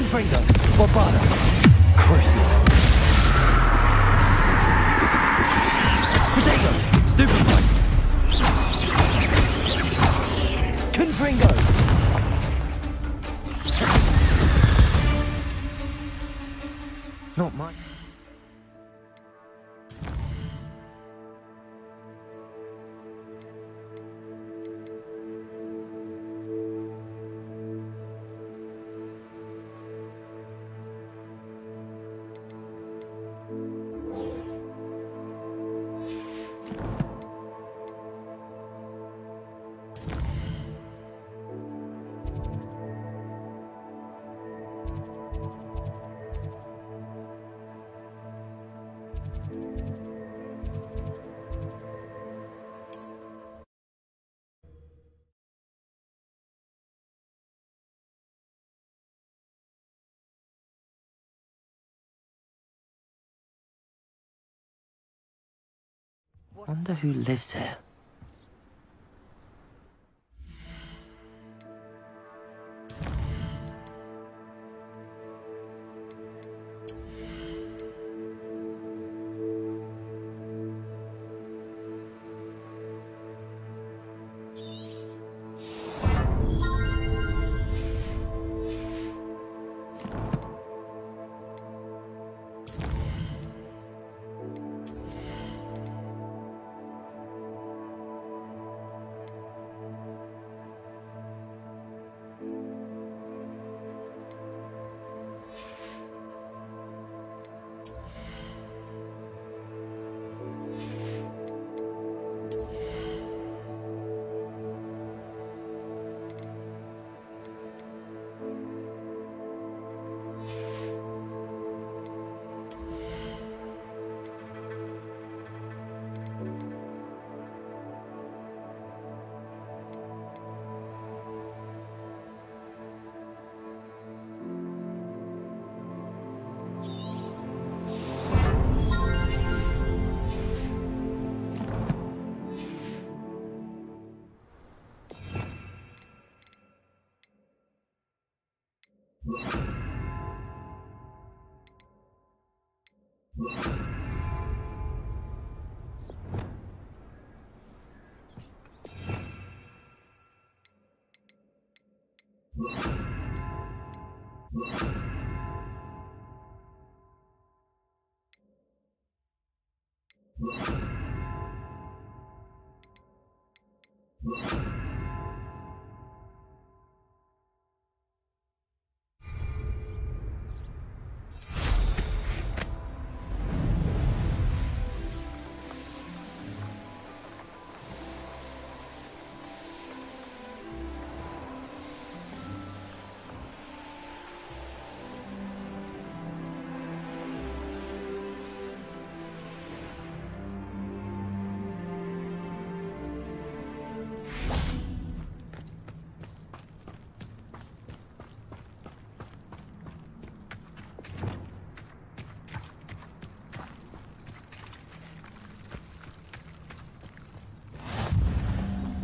Confringo, Barbada, Crucio. Potato, Stupido. Confringo. Not much. Wonder who lives here.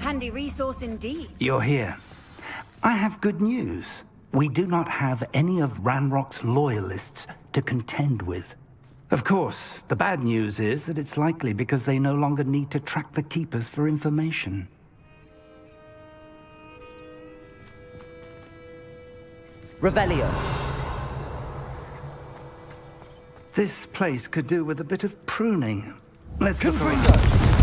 Handy resource indeed. You're here. I have good news. We do not have any of Ranrock's loyalists to contend with. Of course, the bad news is that it's likely because they no longer need to track the Keepers for information. Revelio. This place could do with a bit of pruning. Let's look around. Confringo.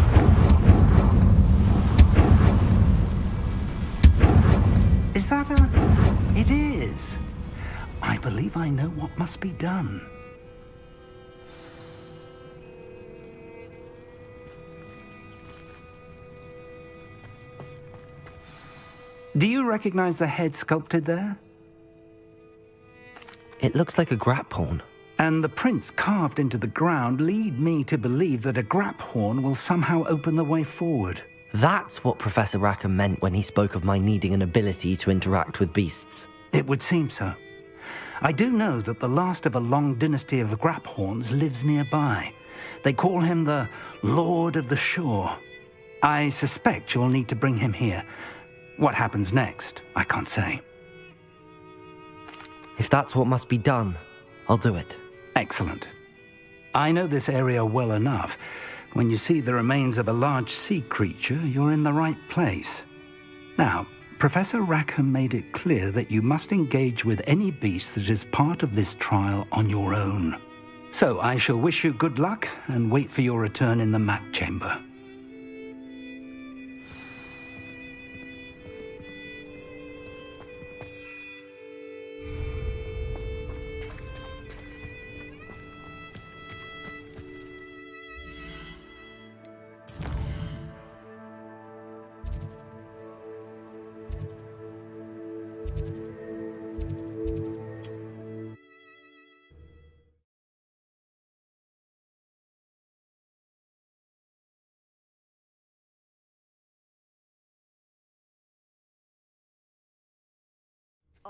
Is that a... It is. I believe I know what must be done. Do you recognize the head sculpted there? It looks like a grap horn. And the prints carved into the ground lead me to believe that a grap horn will somehow open the way forward. That's what Professor Rackham meant when he spoke of my needing an ability to interact with beasts. It would seem so. I do know that the last of a long dynasty of Graphorns lives nearby. They call him the Lord of the Shore. I suspect you'll need to bring him here. What happens next, I can't say. If that's what must be done, I'll do it. Excellent. I know this area well enough. When you see the remains of a large sea creature, you're in the right place. Now, Professor Rackham made it clear that you must engage with any beast that is part of this trial on your own. So I shall wish you good luck and wait for your return in the map chamber.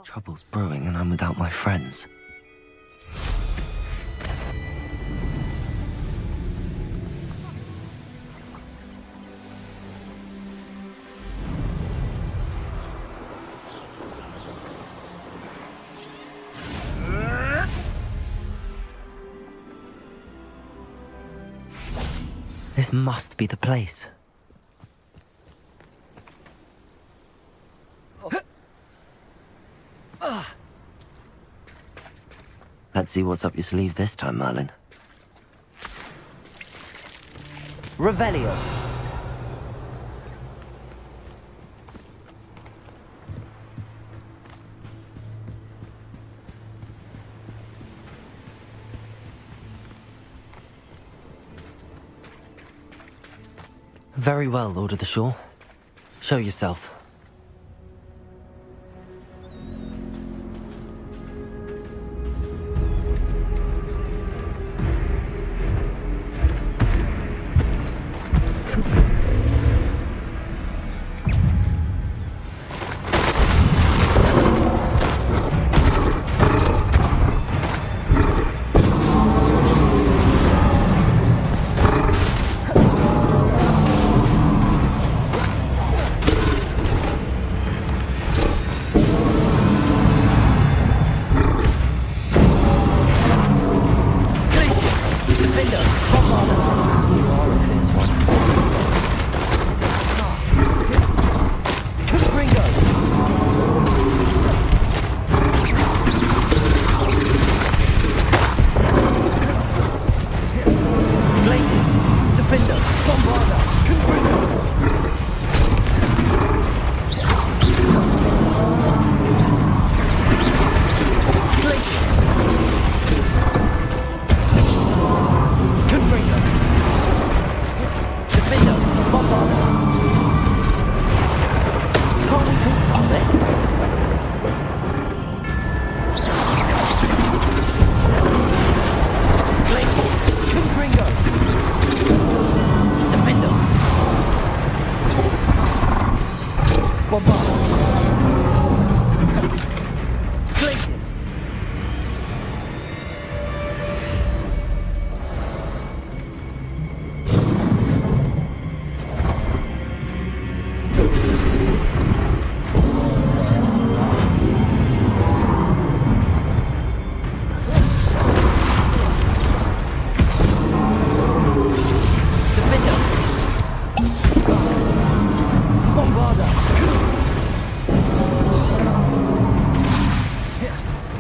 Trouble's brewing and I'm without my friends. This must be the place. Let's see what's up your sleeve this time, Merlin. Revelio. Very well, Lord of the Shore. Show yourself.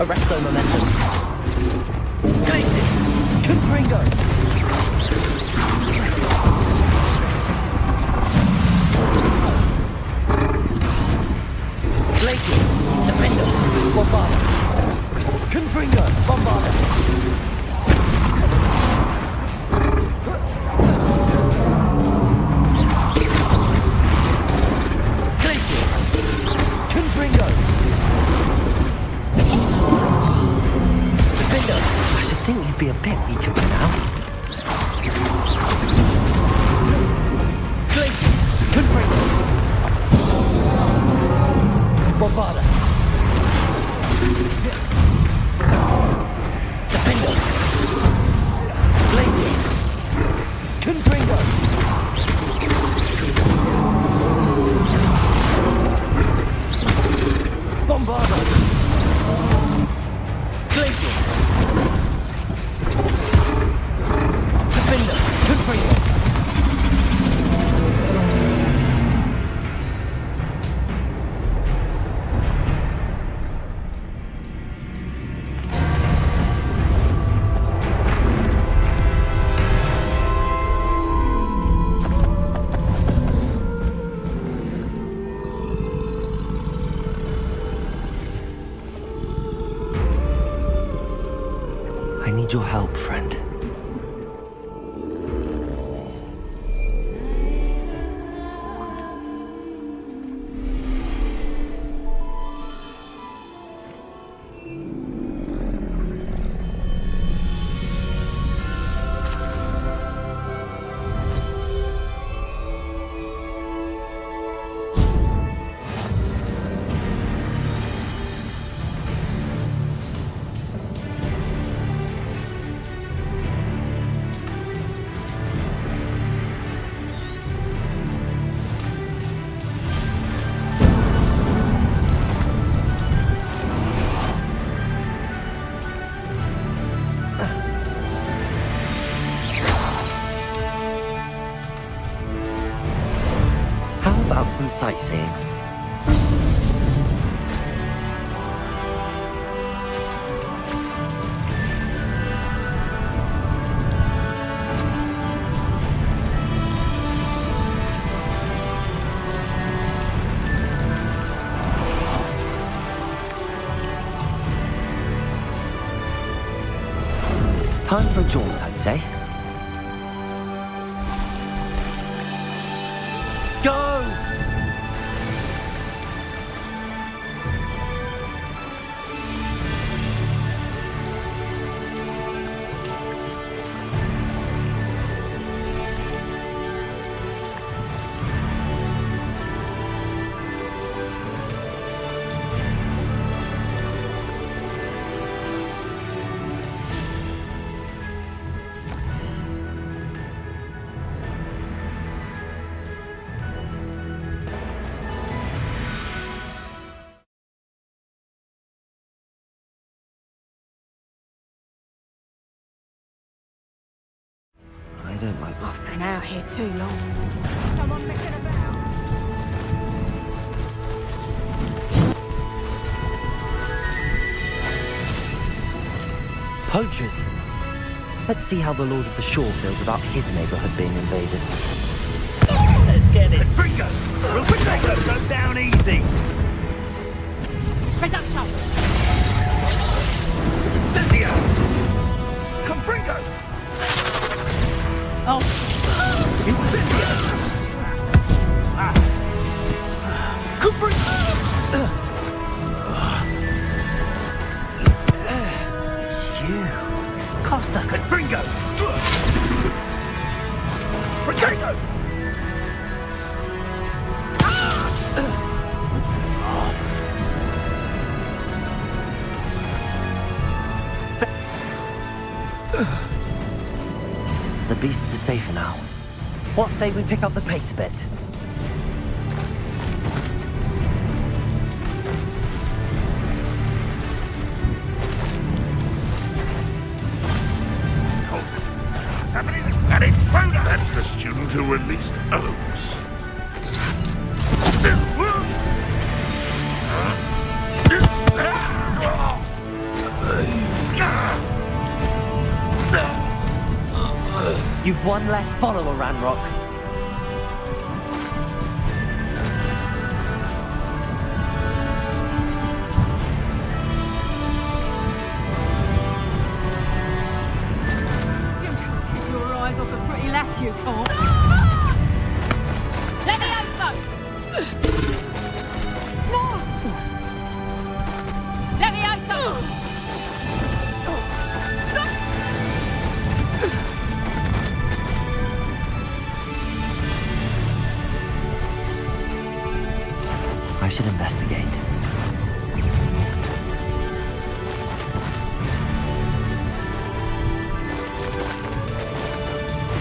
Arresto momentum. Glacis! Confringo! Glacis! Defender! Bombarda! Confringo! Bombarda! Glacis! Confringo! I should think you'd be a bit weaker by now. Glacis! Confringo! Bombarda! Defender! Glacis! Confringo! Bombarda! help, friend. How about some sightseeing? Time for a jaunt, I'd say. Go! I don't like I've been out here too long. Someone messing about. poachers. Let's see how the Lord of the Shore feels about his neighborhood being invaded. Let's get it. Bingo! Go down easy. Reduction! Cynthia! Confringo! Oh, Incendia! Confringo! It's you. Costa. Confringo! Fricago! The beasts are safer now. What say we pick up the pace a bit? What's happening? An intruder! That's the student who released Oaks. You've one less follower, Ranrock. keep your eyes off a pretty lass, you can't. Levioso! No! Levioso! I should investigate.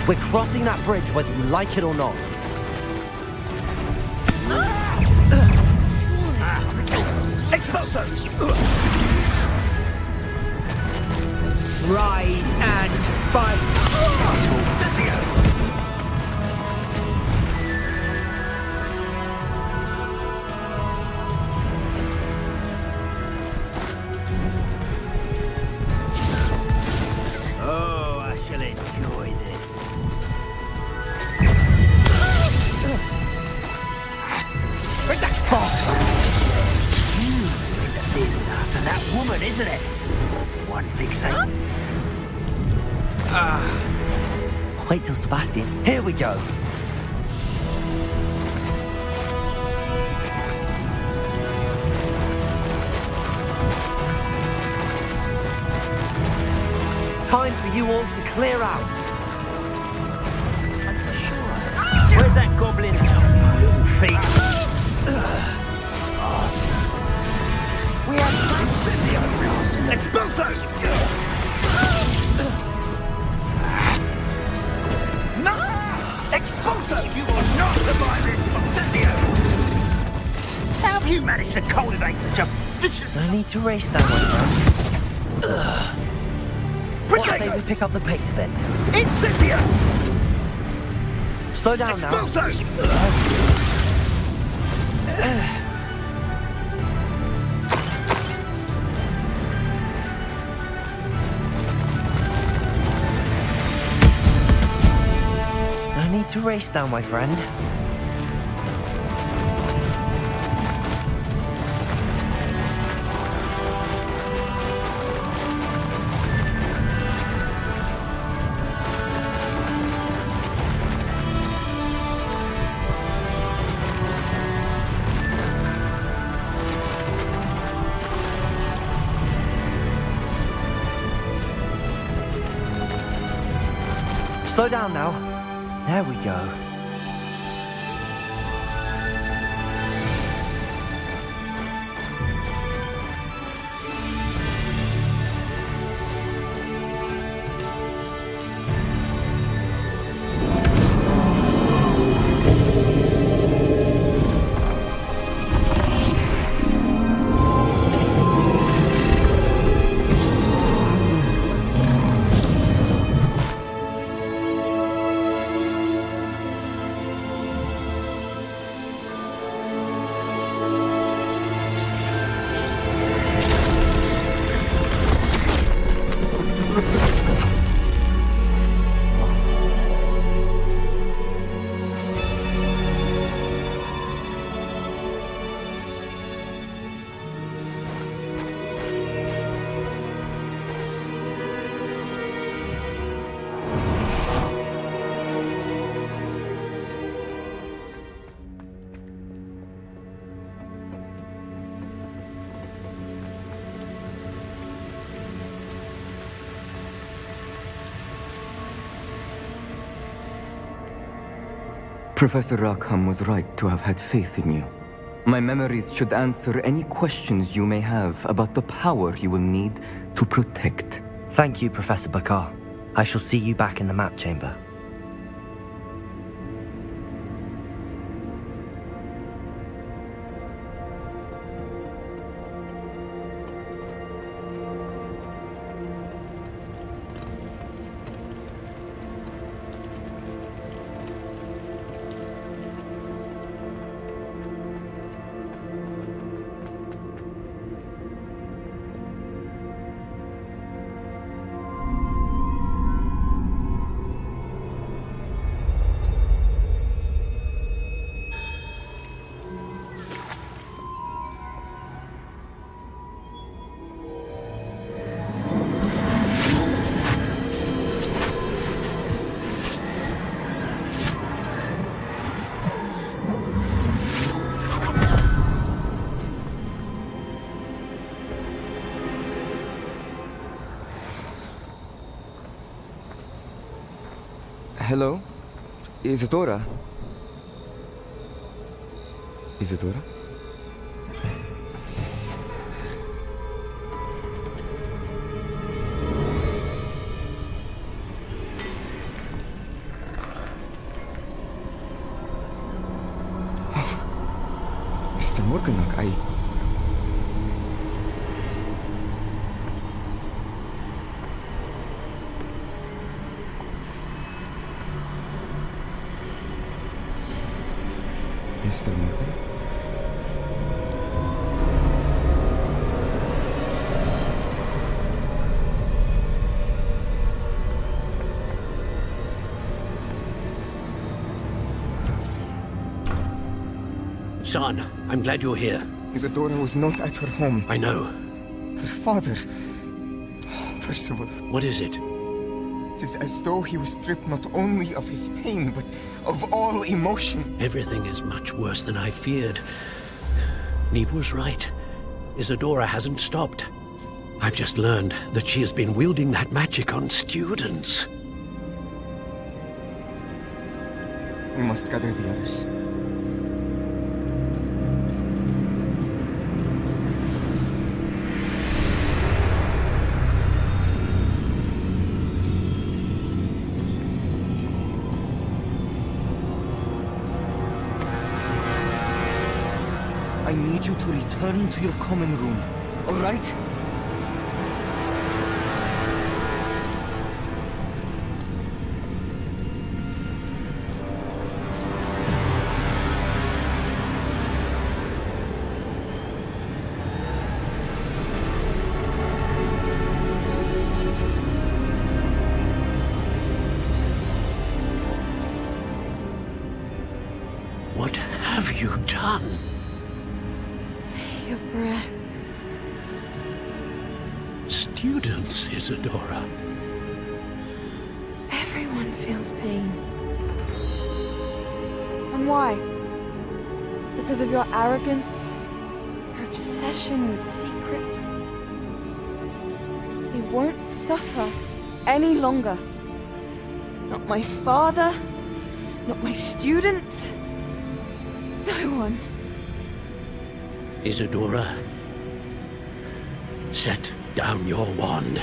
We're crossing that bridge whether you like it or not. Expulso! Ride and fight! Cynthia! Oh, I shall enjoy this. And that woman, isn't it? One fixate. Wait till Sebastian. Here we go. Time for you all to clear out. I'm for sure. Where's that goblin? Little feet. We have incendio blast. Expulso! No! Expulso! You will not survive this incendio! How have you managed to cultivate such a vicious... No need to race that one, friend. What say we pick up the pace a bit? Incendio! Slow down now. Expulso! No need to race now, my friend. Slow down now. There we go. Professor Rackham was right to have had faith in you. My memories should answer any questions you may have about the power you will need to protect. Thank you, Professor Bakar. I shall see you back in the map chamber. Hello? Isadora? Isadora? Mr. Morganach, Mr. Morgan? Son, I'm glad you're here. Isadora was not at her home. I know. Her father... Percival. What is it? It is as though he was stripped not only of his pain, but of all emotion. Everything is much worse than I feared. Neve was right. Isadora hasn't stopped. I've just learned that she has been wielding that magic on students. We must gather the others. I need you to return to your common room, all right? What have you done? Take a breath. Students, Isadora. Everyone feels pain. And why? Because of your arrogance? Your obsession with secrets? They won't suffer any longer. Not my father, not my students. No one. Isadora, set down your wand.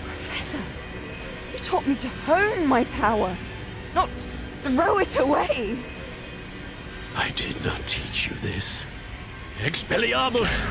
Professor, you taught me to hone my power, not throw it away. I did not teach you this. Expelliarmus!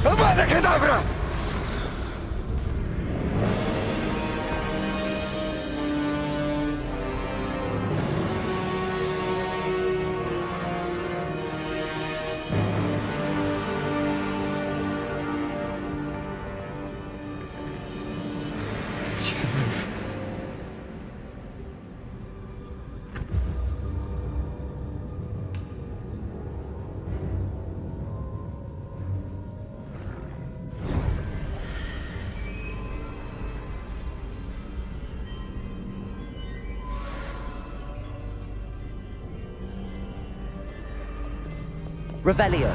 Avada Kedavra! She's alive. Revelio.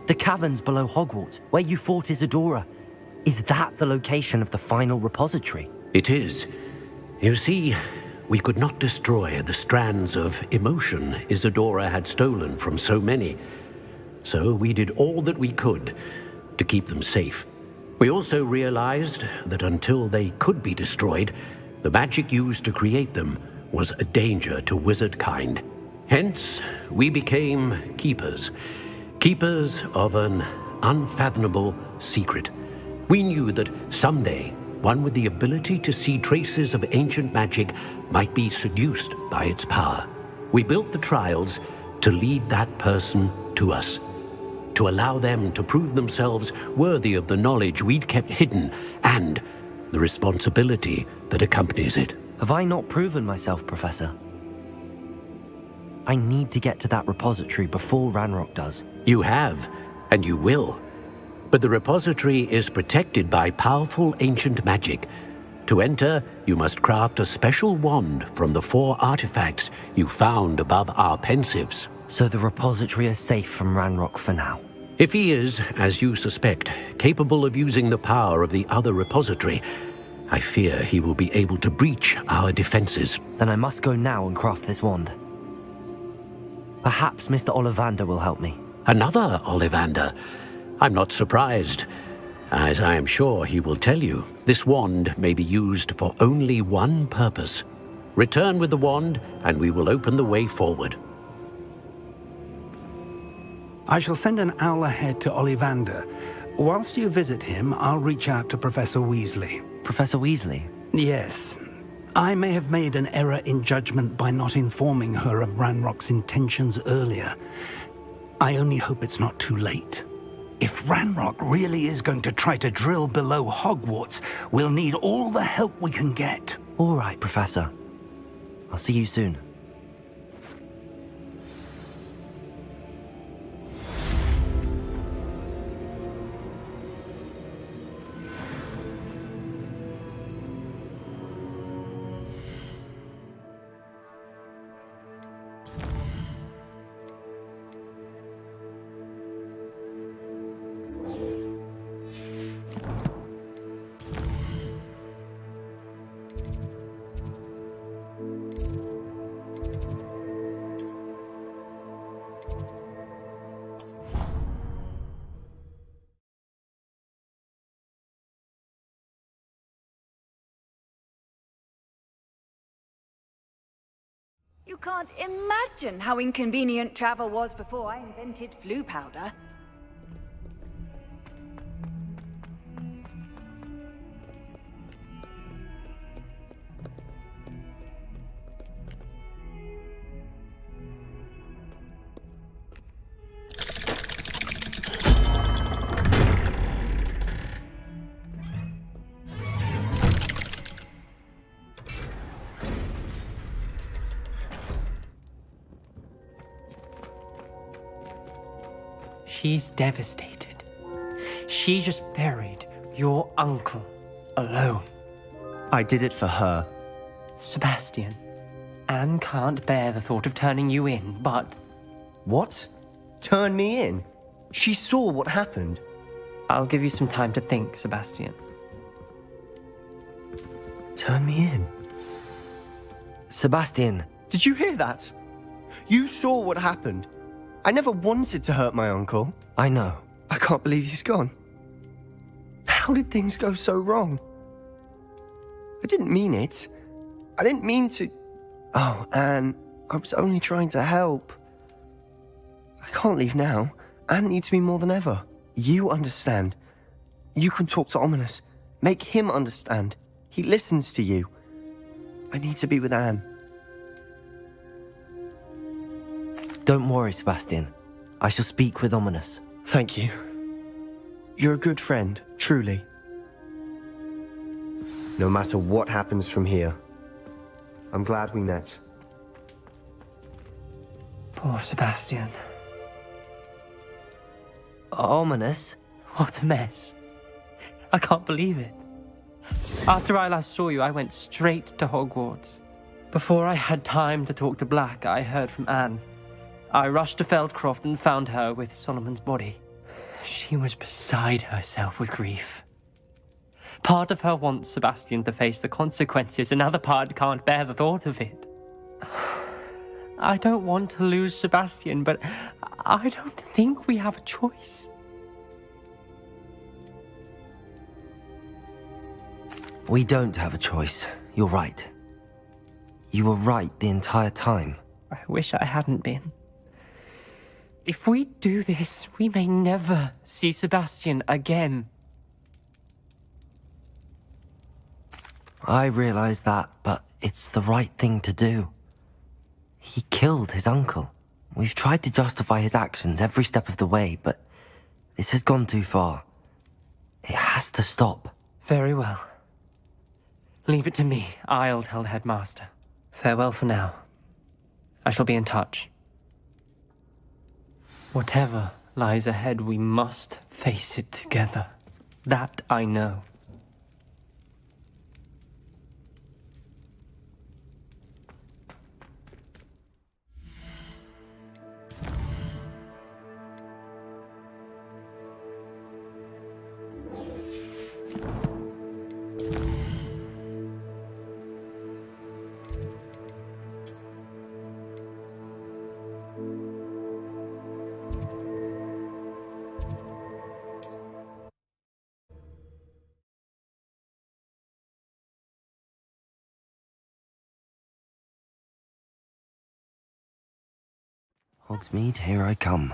The caverns below Hogwarts, where you fought Isadora. Is that the location of the final repository? It is. You see, we could not destroy the strands of emotion Isadora had stolen from so many. So we did all that we could to keep them safe. We also realized that until they could be destroyed, the magic used to create them was a danger to wizard kind. Hence, we became keepers. Keepers of an unfathomable secret. We knew that someday, one with the ability to see traces of ancient magic might be seduced by its power. We built the trials to lead that person to us, to allow them to prove themselves worthy of the knowledge we'd kept hidden and the responsibility that accompanies it. Have I not proven myself, Professor? I need to get to that repository before Ranrock does. You have, and you will. But the repository is protected by powerful ancient magic. To enter, you must craft a special wand from the 4 artifacts you found above our pensives. So the repository is safe from Ranrock for now. If he is, as you suspect, capable of using the power of the other repository, I fear he will be able to breach our defenses. Then I must go now and craft this wand. Perhaps Mr. Ollivander will help me. Another Ollivander? I'm not surprised. As I am sure he will tell you, this wand may be used for only one purpose. Return with the wand, and we will open the way forward. I shall send an owl ahead to Ollivander. Whilst you visit him, I'll reach out to Professor Weasley. Professor Weasley? Yes. I may have made an error in judgment by not informing her of Ranrock's intentions earlier. I only hope it's not too late. If Ranrock really is going to try to drill below Hogwarts, we'll need all the help we can get. All right, Professor. I'll see you soon. You can't imagine how inconvenient travel was before I invented flu powder. She's devastated. She just buried your uncle alone. I did it for her. Sebastian, Anne can't bear the thought of turning you in, but... What? Turn me in? She saw what happened. I'll give you some time to think, Sebastian. Turn me in? Sebastian! Did you hear that? You saw what happened. I never wanted to hurt my uncle. I know. I can't believe he's gone. How did things go so wrong? I didn't mean it. I didn't mean to... Oh, Anne, I was only trying to help. I can't leave now. Anne needs me more than ever. You understand. You can talk to Ominous. Make him understand. He listens to you. I need to be with Anne. Don't worry, Sebastian. I shall speak with Ominous. Thank you. You're a good friend, truly. No matter what happens from here, I'm glad we met. Poor Sebastian. Ominous? What a mess. I can't believe it. After I last saw you, I went straight to Hogwarts. Before I had time to talk to Black, I heard from Anne. I rushed to Feldcroft and found her with Solomon's body. She was beside herself with grief. Part of her wants Sebastian to face the consequences, another part can't bear the thought of it. I don't want to lose Sebastian, but I don't think we have a choice. We don't have a choice. You're right. You were right the entire time. I wish I hadn't been. If we do this, we may never see Sebastian again. I realize that, but it's the right thing to do. He killed his uncle. We've tried to justify his actions every step of the way, but this has gone too far. It has to stop. Very well. Leave it to me. I'll tell the headmaster. Farewell for now. I shall be in touch. Whatever lies ahead, we must face it together. That I know. Hogsmeade, here I come.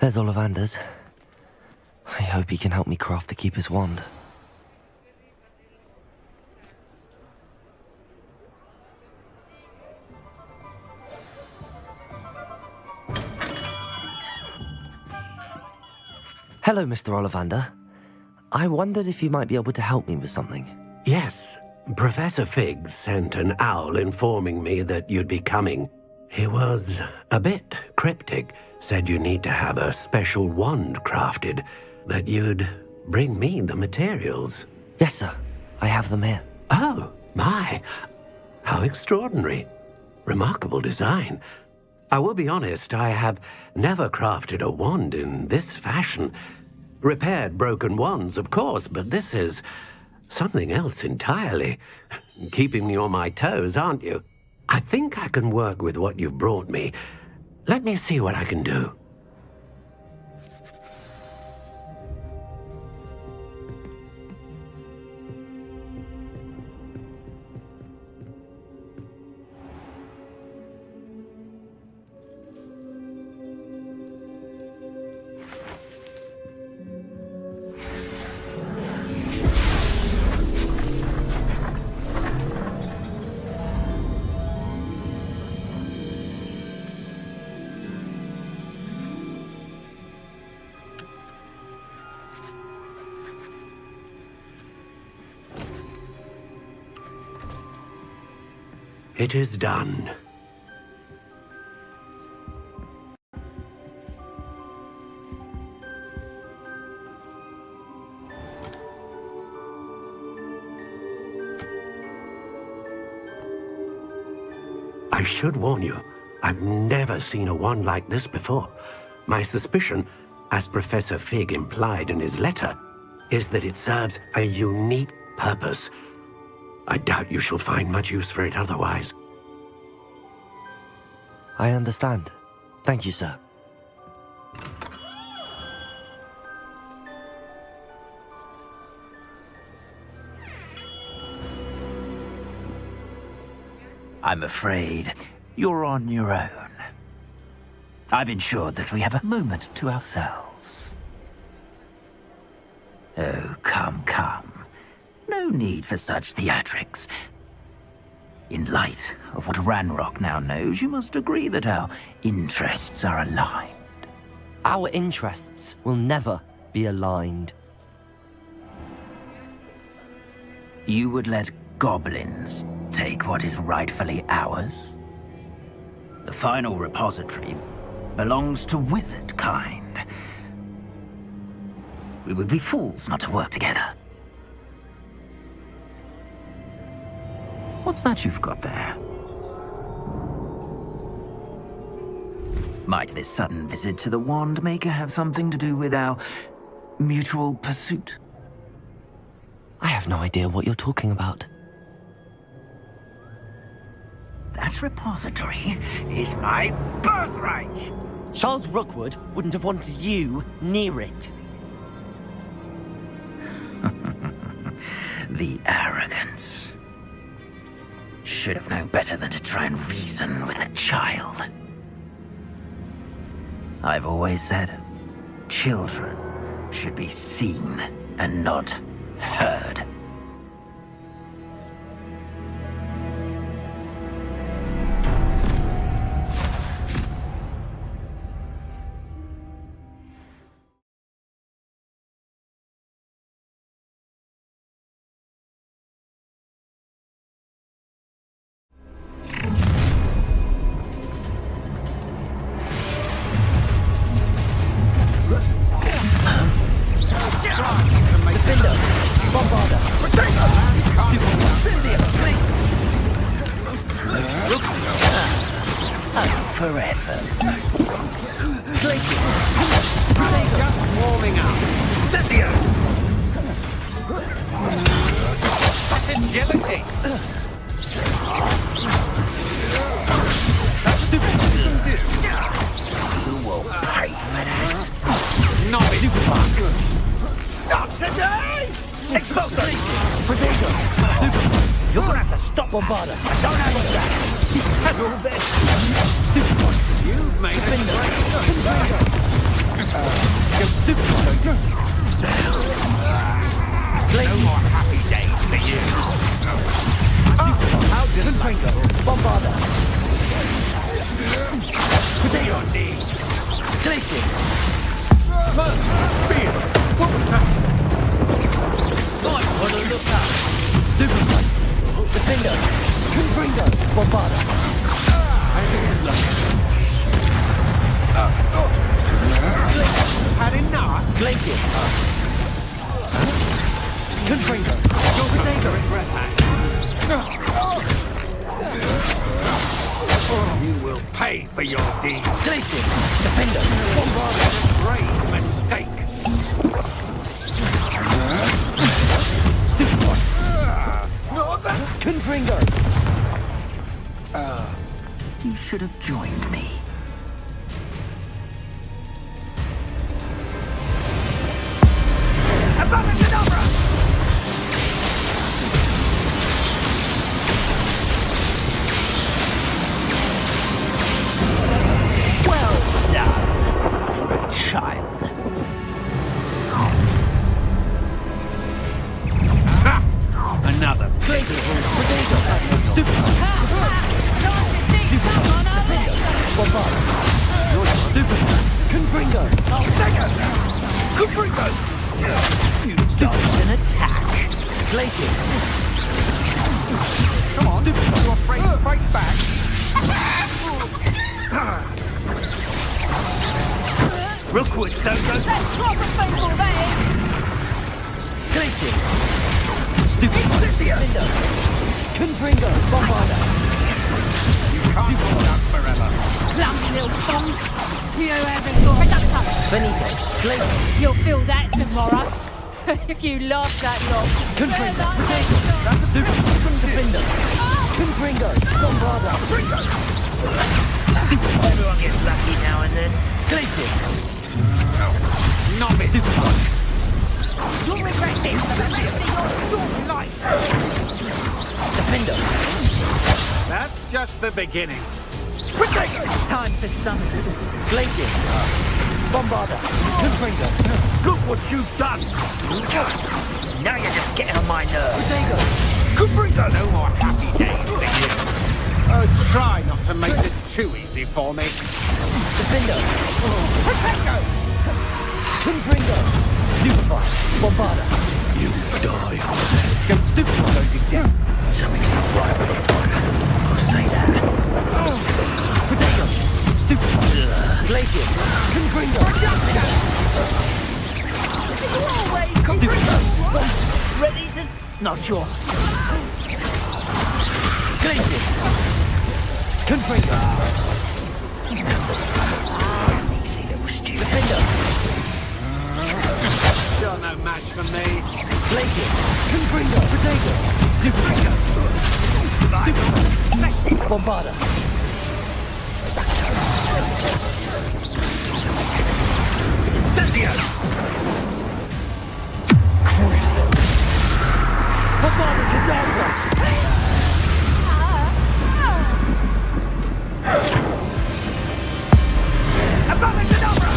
There's Ollivander's. I hope he can help me craft the Keeper's wand. Hello, Mr. Ollivander. I wondered if you might be able to help me with something. Yes, Professor Fig sent an owl informing me that you'd be coming. He was a bit cryptic, said you need to have a special wand crafted, that you'd bring me the materials. Yes, sir. I have them here. Oh, my. How extraordinary. Remarkable design. I will be honest, I have never crafted a wand in this fashion. Repaired broken wands, of course, but this is something else entirely. Keeping me on my toes, aren't you? I think I can work with what you've brought me. Let me see what I can do. It is done. I should warn you, I've never seen a wand like this before. My suspicion, as Professor Fig implied in his letter, is that it serves a unique purpose. I doubt you shall find much use for it otherwise. I understand. Thank you, sir. I'm afraid you're on your own. I've ensured that we have a moment to ourselves. Oh, come, come. No need for such theatrics. In light of what Ranrock now knows, you must agree that our interests are aligned. Our interests will never be aligned. You would let goblins take what is rightfully ours? The final repository belongs to wizard kind. We would be fools not to work together. What's that you've got there? Might this sudden visit to the Wand Maker have something to do with our mutual pursuit? I have no idea what you're talking about. That repository is my birthright! Charles Rookwood wouldn't have wanted you near it. The arrogance. Should have known better than to try and reason with a child. I've always said, children should be seen and not heard. Forever. Just warming up. Cynthia! Such agility! Who will pay for that? Not today! Expulso! Protego! You're gonna have to stop Bombarda. I don't have that. That's all this. Stupid one. You've made a stupid one. No more happy days for you. How did it like Bombarda. Potato on knees. Glaciers. Fear. What was that? Might want to look up. Stupid one. Defender. Confringo. Bombarda. Had enough? Glaciers. Confringo. Your potato is red hat. You will pay for your deeds. Glaciers. Defender. Bombarda. Great mistake. Stupid one. Not that. Confringo. You should have joined me. Well done for a child. Another. Glaciers. Potato. Stupid one. Bombarda. Stupid one. Confringo. Confringo! You dodged an attack. Glaciers. Come on. Stupid one. You're afraid to fight back. Rookwood, don't go. That's proper football, that Glaciers. Stupid one. Cynthia! Confringo. Bombarda. You can't hold out forever. is. Clumsy little song. You haven't got enough. Benito. Glaciers. You'll feel that tomorrow. If you laugh that long. Confringo. Stupid one. Defender. Confringo. Bombarda. Everyone gets lucky now and then. Glaciers. Not me. Stupid one. You'll regret this for the rest of your short life. Defender. That's just the beginning. Time for some assistance. Glaciers. Bombarda. Confringo. Look what you've done. Now you're just getting on my nerves. Potato. No more happy days for you. Oh, try not to make this too easy for me. Defender! Protecto! Confringo! Stupefy! Bombarda! You die. Go stupefy! Again! Something's not right with this one. I'll say that. Potato! Stupefy! Glacius! Confringo! Stupefy! Ready to... Not sure. Glacius! Confringo! Measly little stupid. Defender! You're no match for me. Glacius! Confringo! Potato! Stupefy! Stupefy! Bombarda! Incendio! Cruiser! Bombarda Cadabra! Above Cadabra!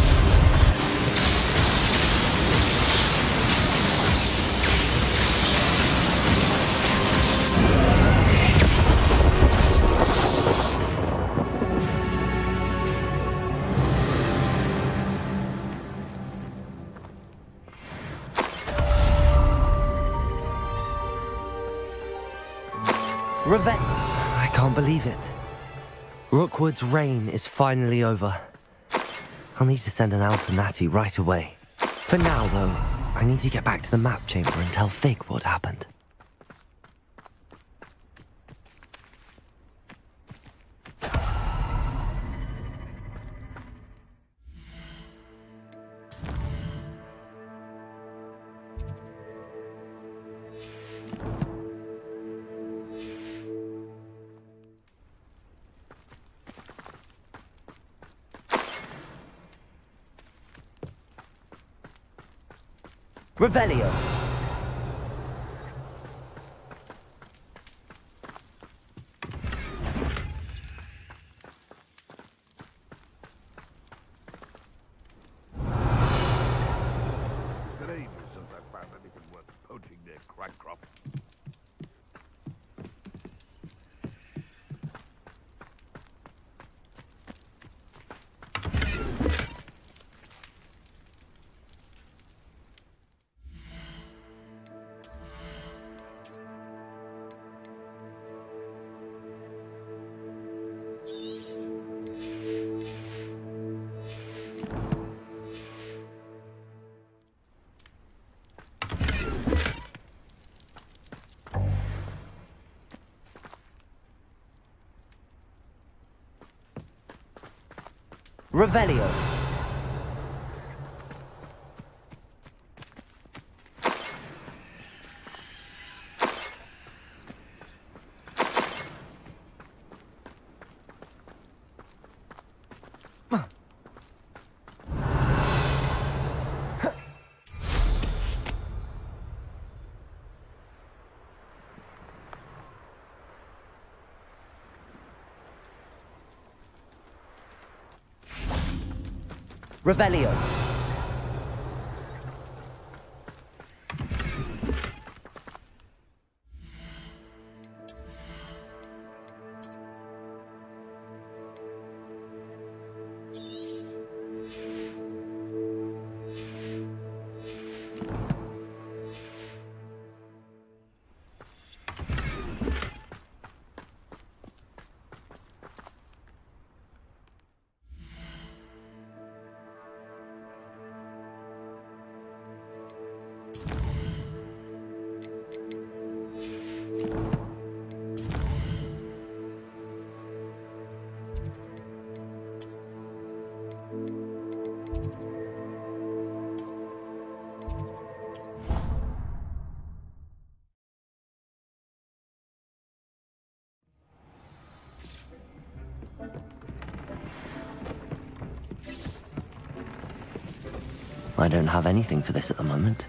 I can't believe it. Rookwood's reign is finally over. I'll need to send an Alpha Natty right away. For now, though, I need to get back to the map chamber and tell Fig what happened. Revelio. Today, since I found anything worth poaching near Crancroft. Revelio. Revelio. I don't have anything for this at the moment.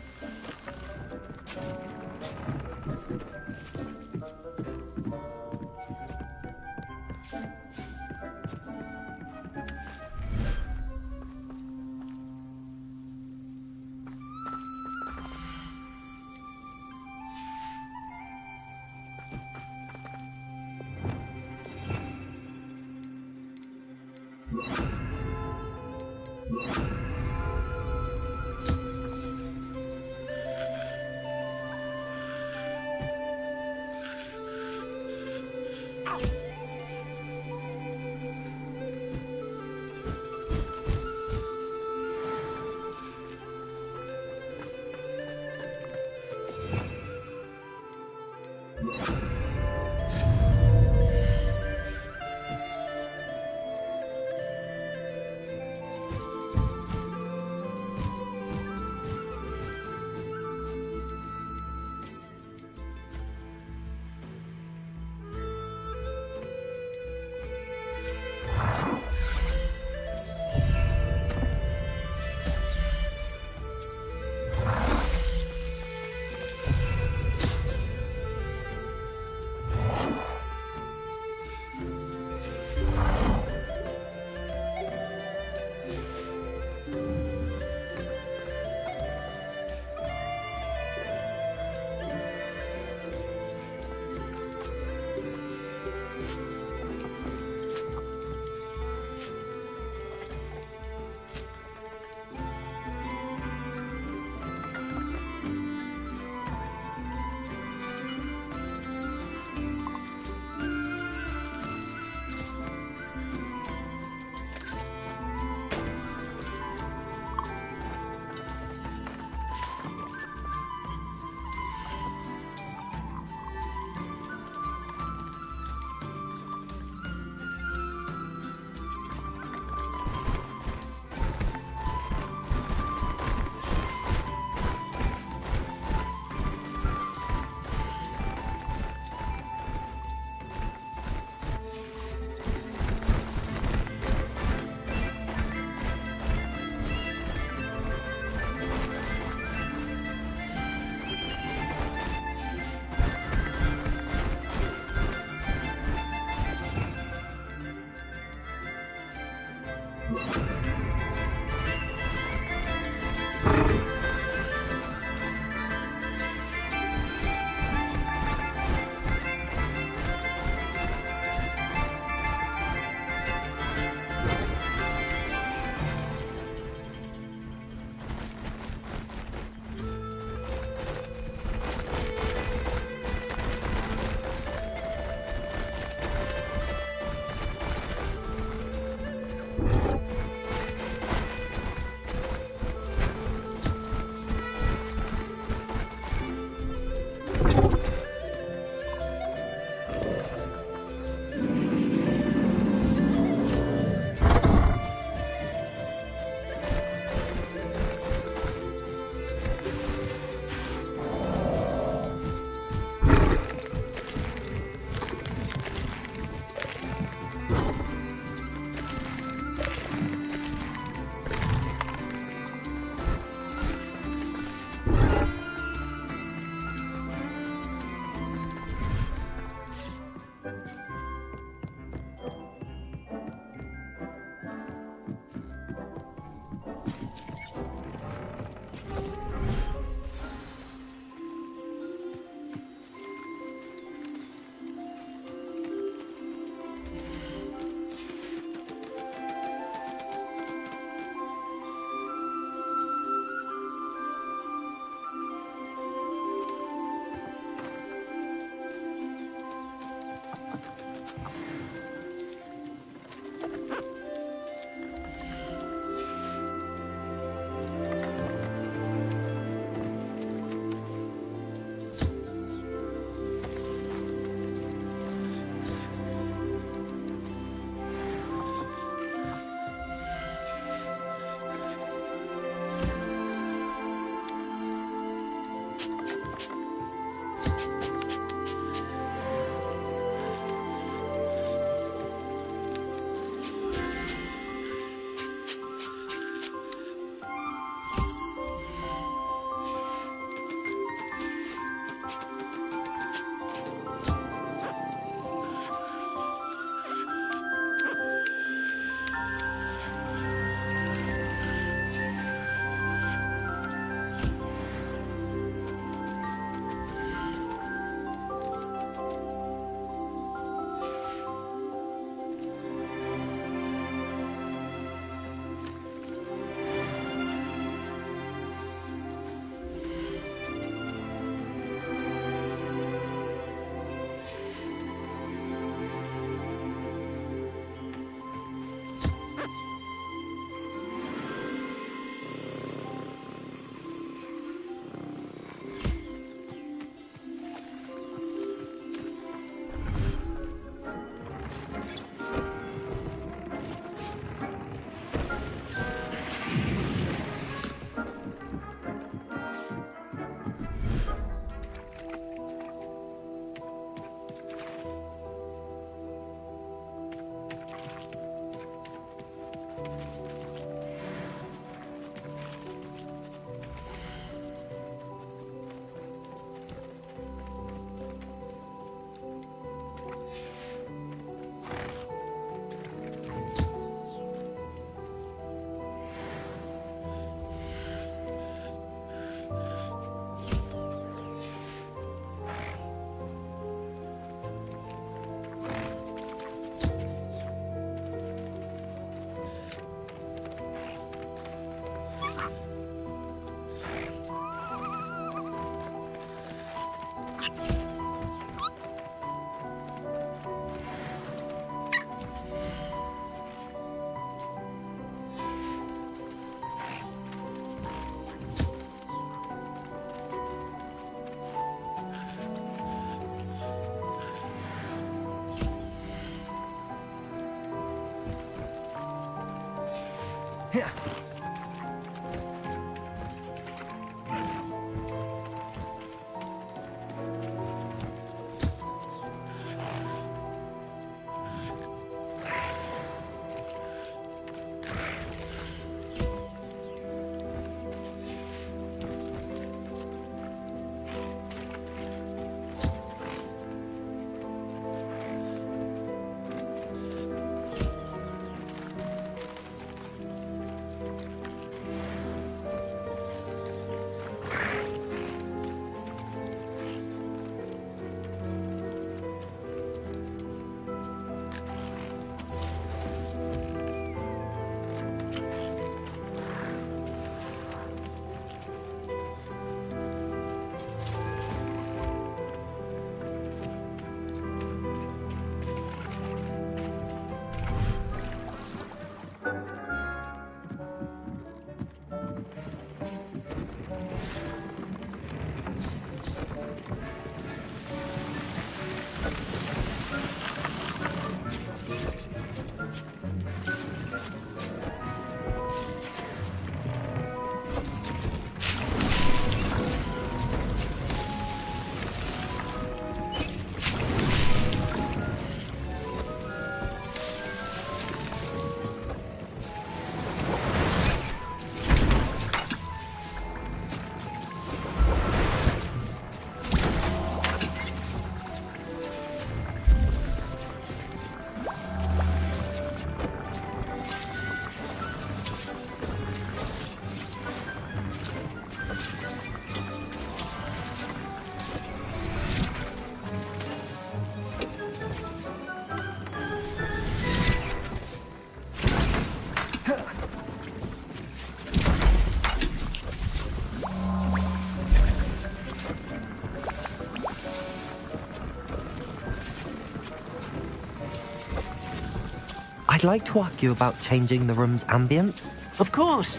I'd like to ask you about changing the room's ambience. Of course.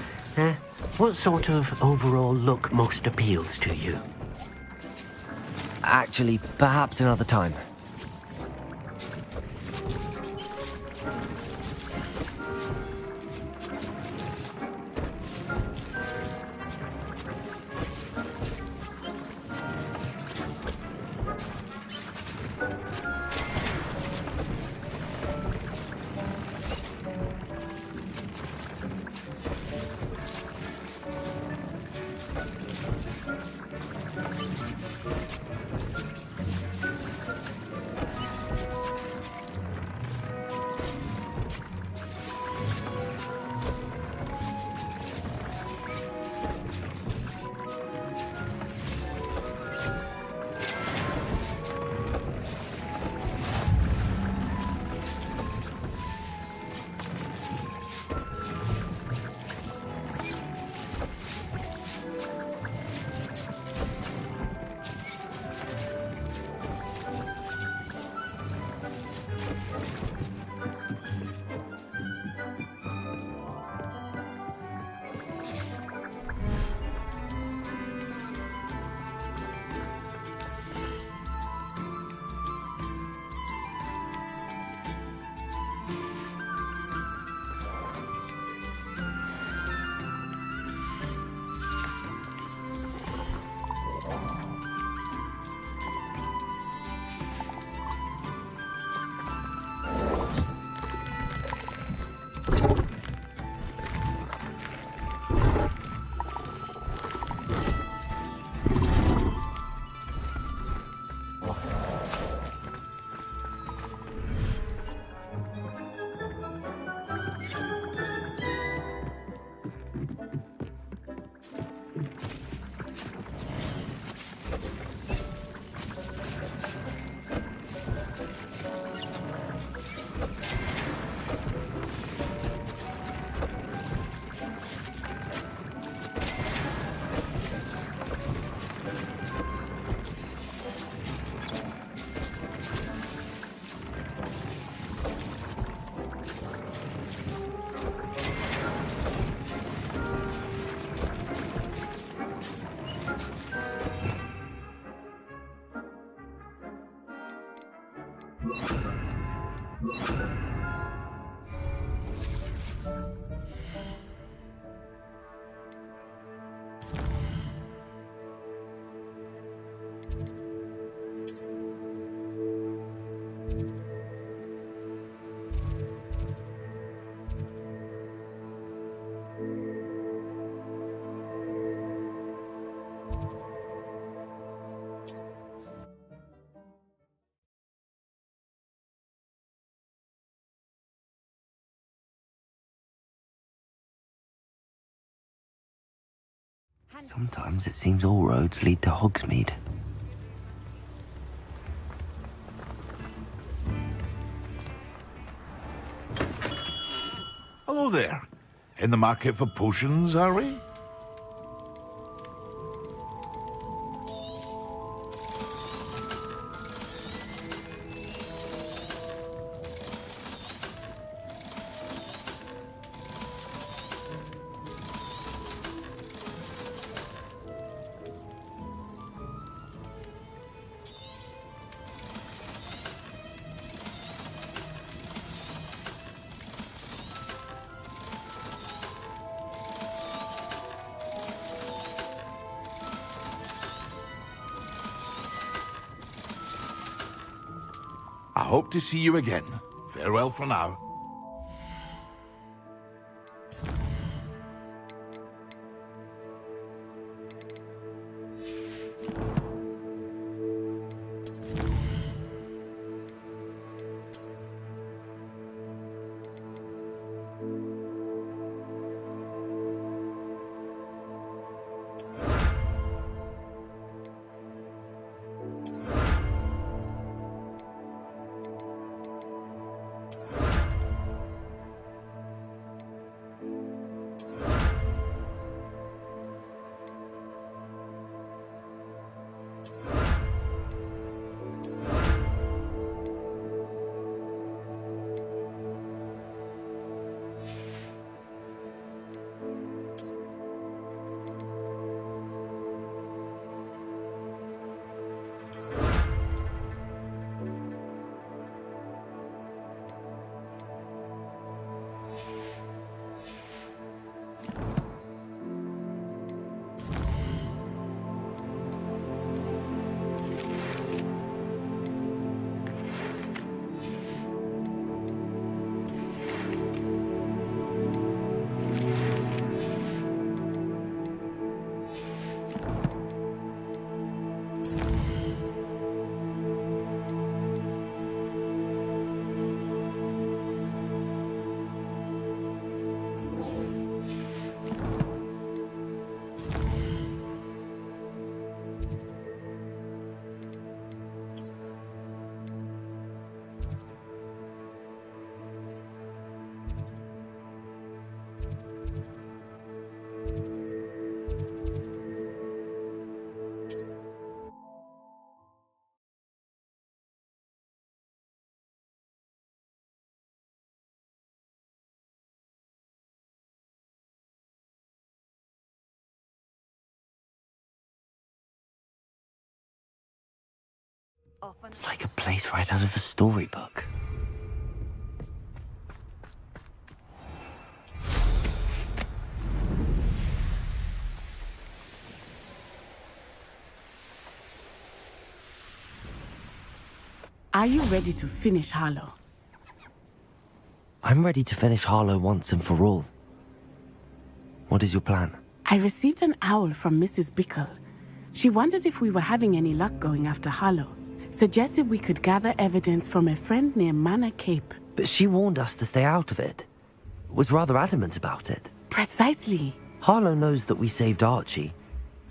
What sort of overall look most appeals to you? Actually, perhaps another time. Sometimes it seems all roads lead to Hogsmeade. Hello there. In the market for potions, are we? I hope to see you again. Farewell for now. It's like a place right out of a storybook. Are you ready to finish Harlow? I'm ready to finish Harlow once and for all. What is your plan? I received an owl from Mrs. Bickle. She wondered if we were having any luck going after Harlow. Suggested we could gather evidence from a friend near Manor Cape. But she warned us to stay out of it. Was rather adamant about it. Precisely. Harlow knows that we saved Archie,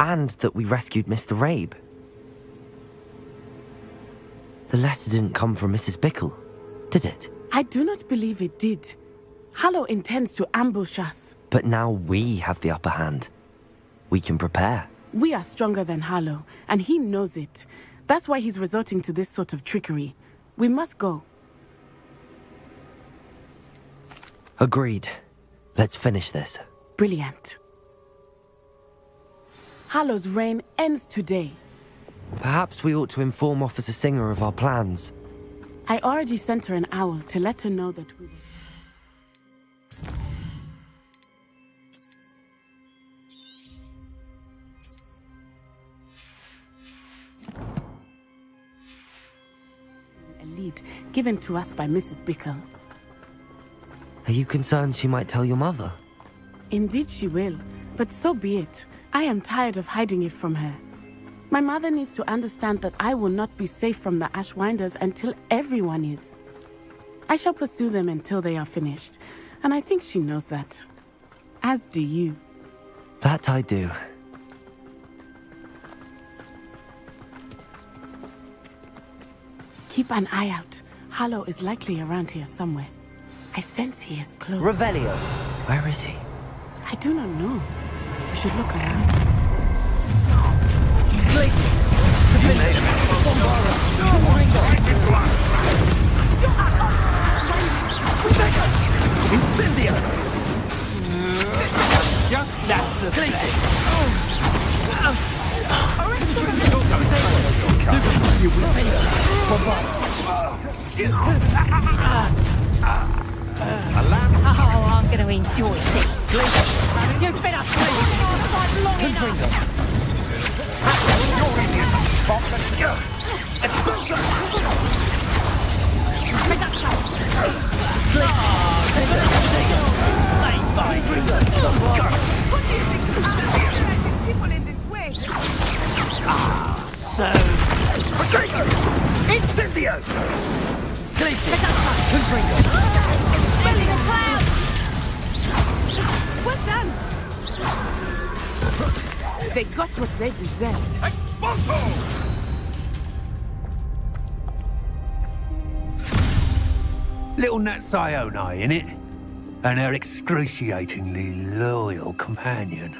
and that we rescued Mr. Rabe. The letter didn't come from Mrs. Bickle, did it? I do not believe it did. Harlow intends to ambush us. But now we have the upper hand. We can prepare. We are stronger than Harlow, and he knows it. That's why he's resorting to this sort of trickery. We must go. Agreed. Let's finish this. Brilliant. Harlow's reign ends today. Perhaps we ought to inform Officer Singer of our plans. I already sent her an owl to let her know that we will... A lead given to us by Mrs. Bickle. Are you concerned she might tell your mother? Indeed she will, but so be it. I am tired of hiding it from her. My mother needs to understand that I will not be safe from the Ashwinders until everyone is. I shall pursue them until they are finished, and I think she knows that. As do you. That I do. Keep an eye out. Harlow is likely around here somewhere. I sense he is close. Revelio. Where is he? I do not know. We should look around. Places. Incendio. Just that's the places. Oh, I'm going to enjoy this. You've been up quite long enough. So... Incendio! Glacier! Well done! They got what they deserved. Expulso! Little Nat Sione, innit? And her excruciatingly loyal companion.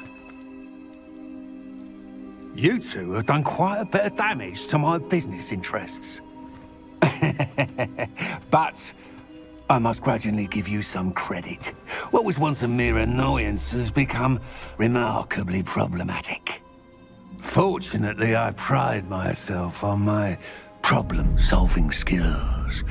You two have done quite a bit of damage to my business interests. But I must grudgingly give you some credit. What was once a mere annoyance has become remarkably problematic. Fortunately, I pride myself on my problem-solving skills.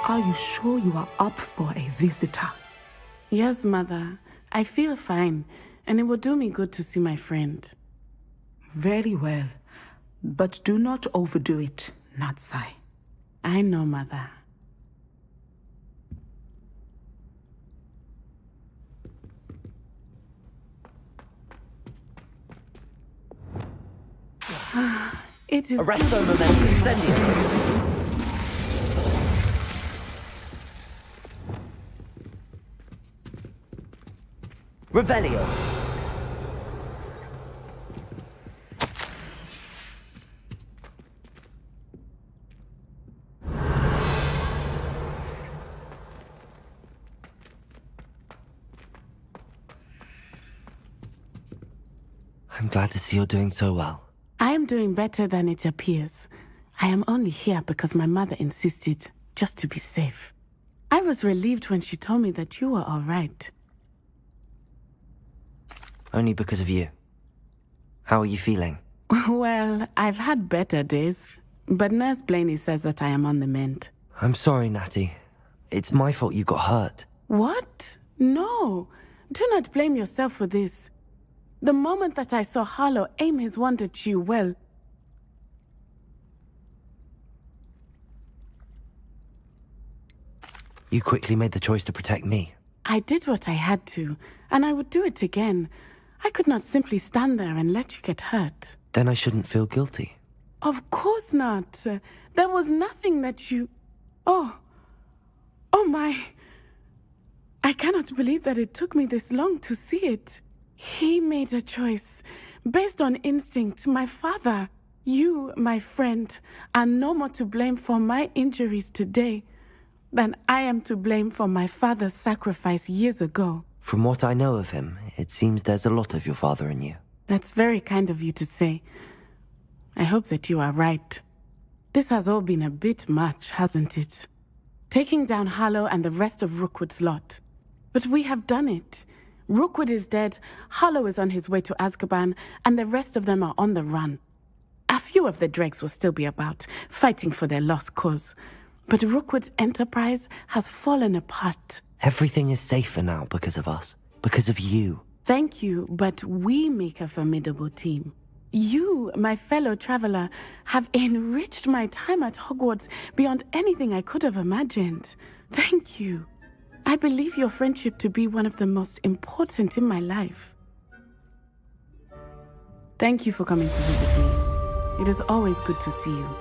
Are you sure you are up for a visitor? Yes, Mother. I feel fine, and it will do me good to see my friend. Very well. But do not overdo it, Natsai. I know, Mother. It is... Arresto momentum incendio. Revelio. I'm glad to see you're doing so well. I am doing better than it appears. I am only here because my mother insisted, just to be safe. I was relieved when she told me that you were all right. Only because of you. How are you feeling? Well, I've had better days, but Nurse Blaney says that I am on the mend. I'm sorry, Natty. It's my fault you got hurt. What? No. Do not blame yourself for this. The moment that I saw Harlow aim his wand at you, well... You quickly made the choice to protect me. I did what I had to, and I would do it again. I could not simply stand there and let you get hurt. Then I shouldn't feel guilty. Of course not. There was nothing that you... Oh my... I cannot believe that it took me this long to see it. He made a choice based on instinct. My father, you, my friend, are no more to blame for my injuries today than I am to blame for my father's sacrifice years ago. From what I know of him, it seems there's a lot of your father in you. That's very kind of you to say. I hope that you are right. This has all been a bit much, hasn't it? Taking down Harlow and the rest of Rookwood's lot. But we have done it. Rookwood is dead, Harlow is on his way to Azkaban, and the rest of them are on the run. A few of the dregs will still be about, fighting for their lost cause. But Rookwood's enterprise has fallen apart. Everything is safer now because of us. Because of you. Thank you, but we make a formidable team. You, my fellow traveler, have enriched my time at Hogwarts beyond anything I could have imagined. Thank you. I believe your friendship to be one of the most important in my life. Thank you for coming to visit me. It is always good to see you.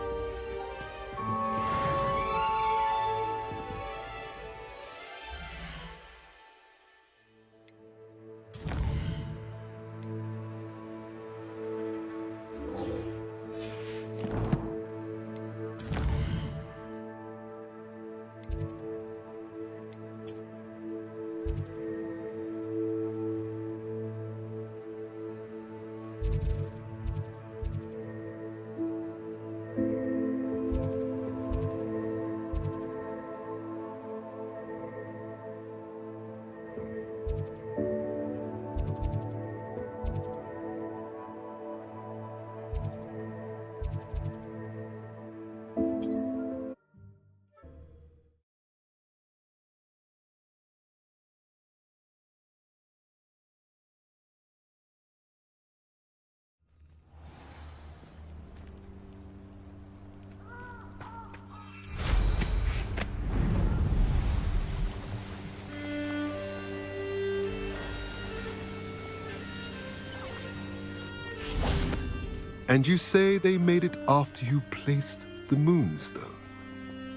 And you say they made it after you placed the Moonstone?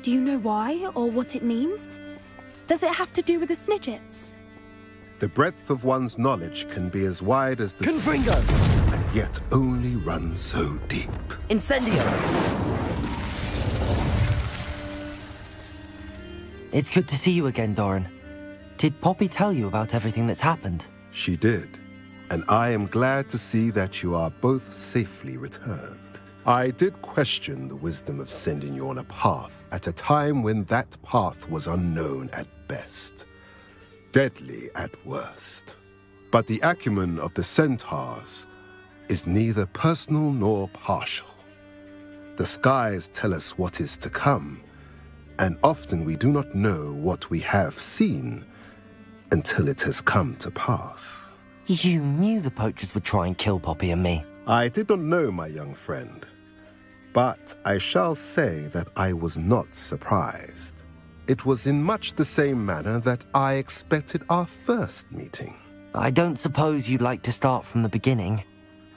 Do you know why, or what it means? Does it have to do with the Snidgets? The breadth of one's knowledge can be as wide as the Confringo! And yet only run so deep. Incendio! It's good to see you again, Doran. Did Poppy tell you about everything that's happened? She did. And I am glad to see that you are both safely returned. I did question the wisdom of sending you on a path at a time when that path was unknown at best, deadly at worst. But the acumen of the centaurs is neither personal nor partial. The skies tell us what is to come, and often we do not know what we have seen until it has come to pass. You knew the poachers would try and kill Poppy and me. I did not know, my young friend. But I shall say that I was not surprised. It was in much the same manner that I expected our first meeting. I don't suppose you'd like to start from the beginning.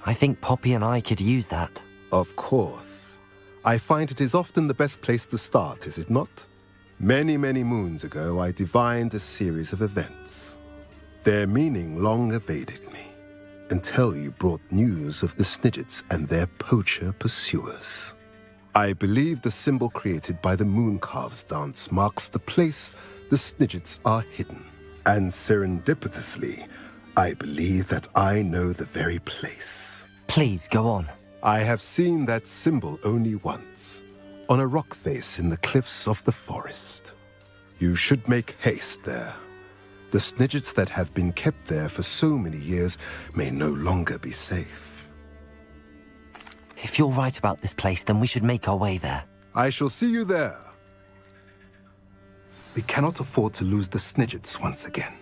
I think Poppy and I could use that. Of course. I find it is often the best place to start, is it not? Many, many moons ago, I divined a series of events. Their meaning long evaded me, until you brought news of the Snidgets and their poacher pursuers. I believe the symbol created by the Mooncarves dance marks the place the Snidgets are hidden. And serendipitously, I believe that I know the very place. Please, go on. I have seen that symbol only once, on a rock face in the cliffs of the forest. You should make haste there. The Snidgets that have been kept there for so many years may no longer be safe. If you're right about this place, then we should make our way there. I shall see you there. We cannot afford to lose the Snidgets once again.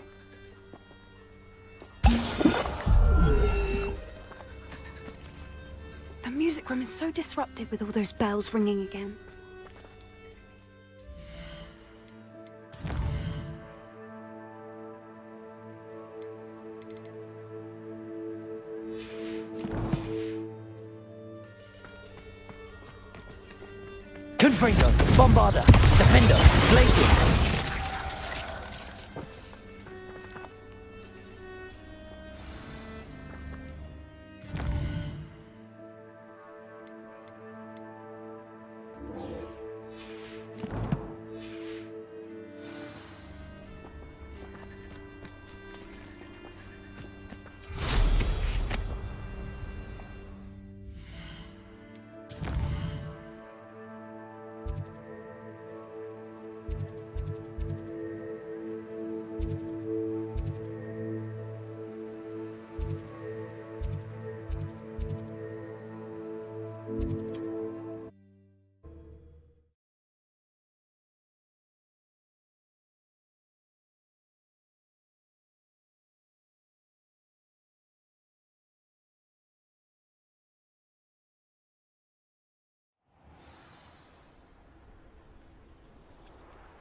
The music room is so disrupted with all those bells ringing again. Confringo, Bombarder, Defender, Glaciers.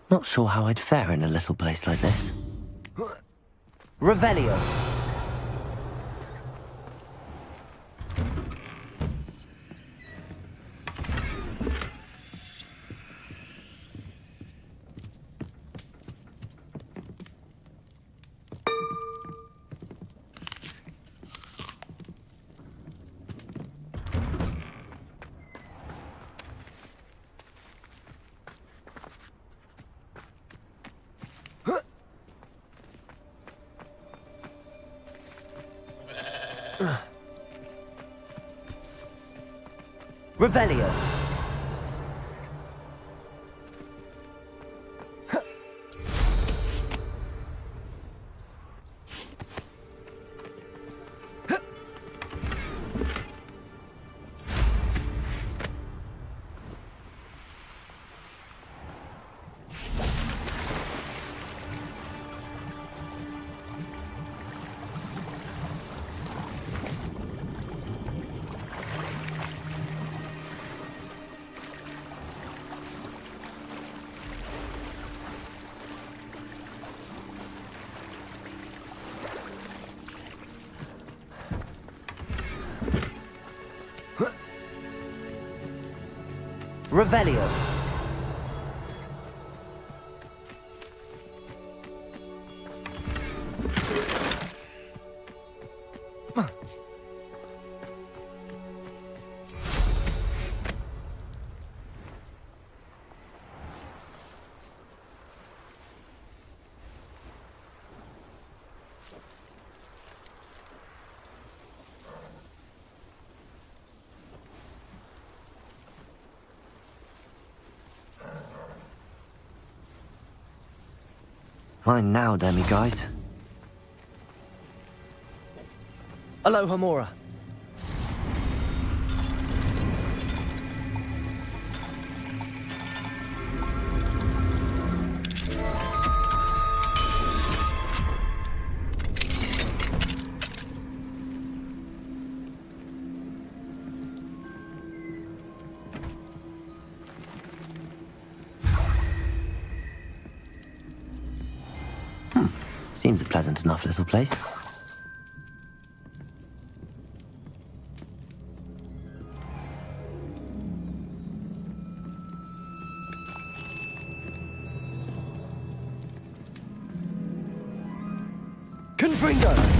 Not sure how I'd fare in a little place like this. Revelio. Revelio. Revelio. Mine now, demi-guys. Aloha Mora. Seems a pleasant enough little place. Confringo!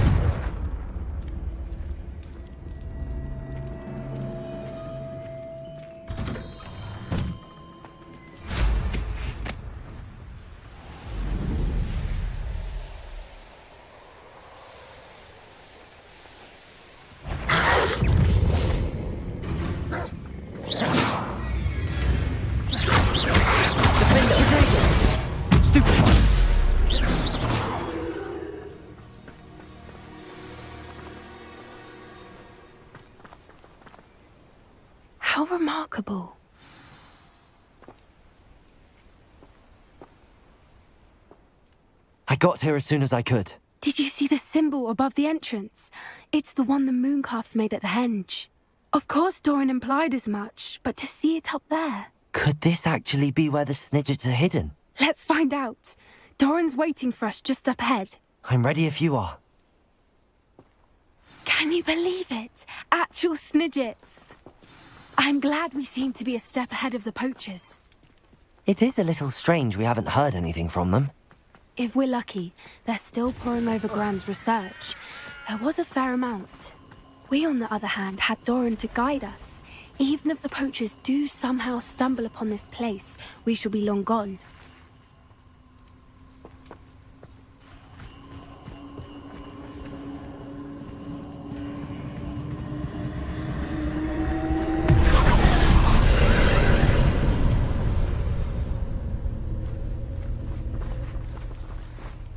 How remarkable. I got here as soon as I could. Did you see the symbol above the entrance? It's the one the mooncalfs made at the henge. Of course Doran implied as much, but to see it up there... Could this actually be where the Snidgets are hidden? Let's find out. Doran's waiting for us just up ahead. I'm ready if you are. Can you believe it? Actual Snidgets. I'm glad we seem to be a step ahead of the poachers. It is a little strange we haven't heard anything from them. If we're lucky, they're still poring over Gran's research. There was a fair amount. We, on the other hand, had Doran to guide us. Even if the poachers do somehow stumble upon this place, we shall be long gone.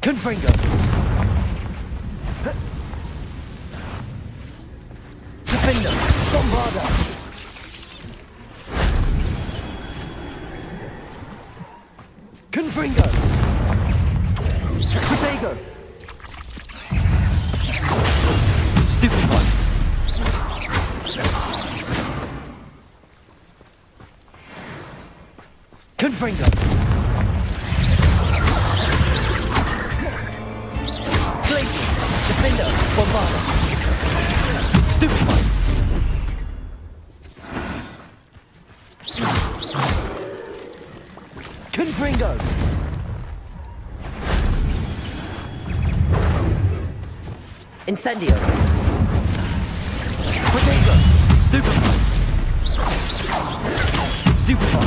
Confringo! Defender! Bombarda! Confringo! Protego! Stupefy! Confringo! Defender, Bombarda. Stupefy. Confringo. Incendio. Protego. Stupefy. Stupefy.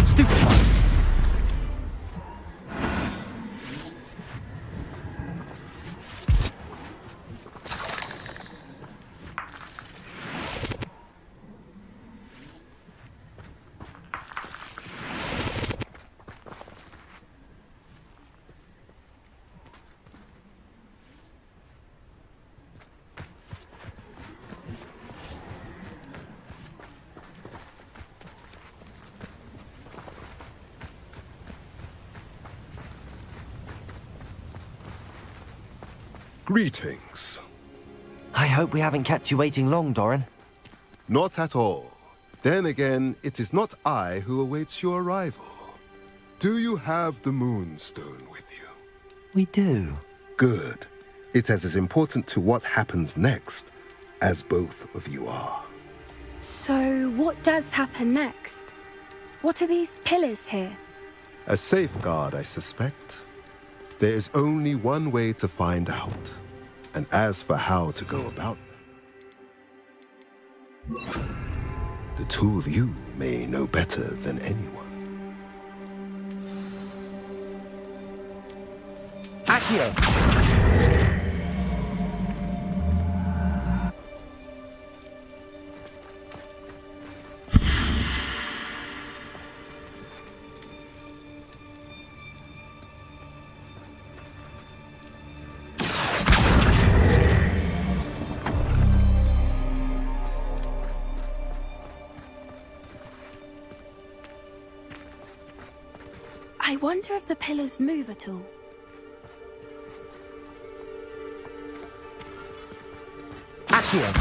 Stupefy. Greetings. I hope we haven't kept you waiting long, Doran. Not at all. Then again, it is not I who awaits your arrival. Do you have the Moonstone with you? We do. Good. It is as important to what happens next as both of you are. So, what does happen next? What are these pillars here? A safeguard, I suspect. There is only one way to find out. And as for how to go about them, the two of you may know better than anyone. Accio! I wonder if the pillars move at all. Accio!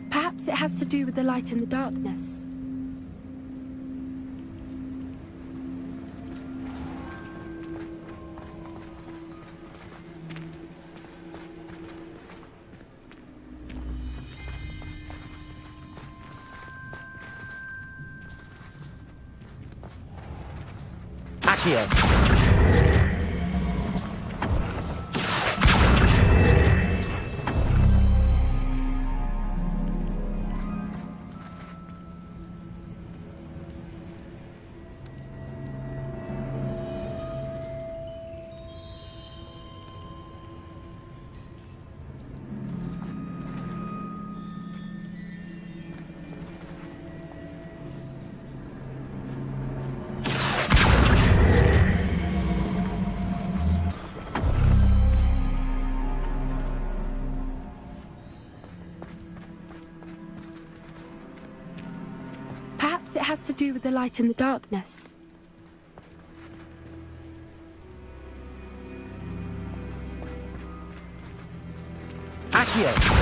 Perhaps it has to do with the light in the darkness. Accio! do with the light in the darkness. Accio!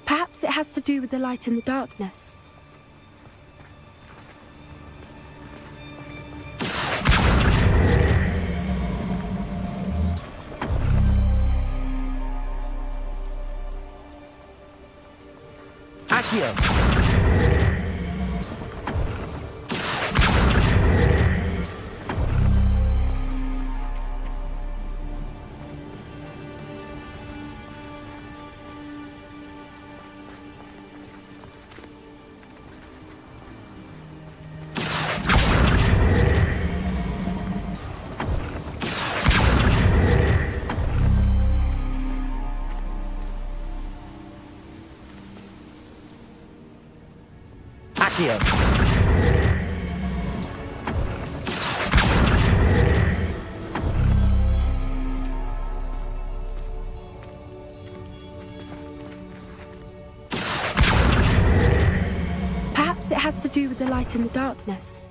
Perhaps it has to do with the light in the darkness. Perhaps it has to do with the light in the darkness.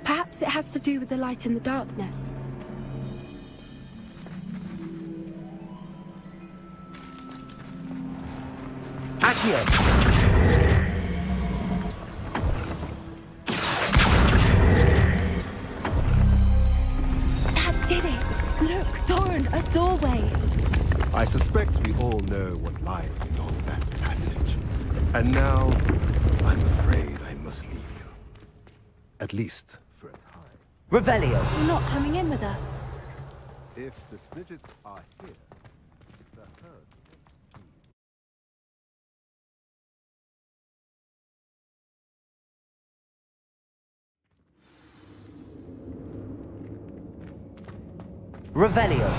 Perhaps it has to do with the light in the darkness. That did it! Look, Doran, a doorway! I suspect we all know what lies beyond that passage. And now, I'm afraid I must leave you. At least for a time. Revelio! You're not coming in with us. If the Snidgets are here, the herd... Revelio!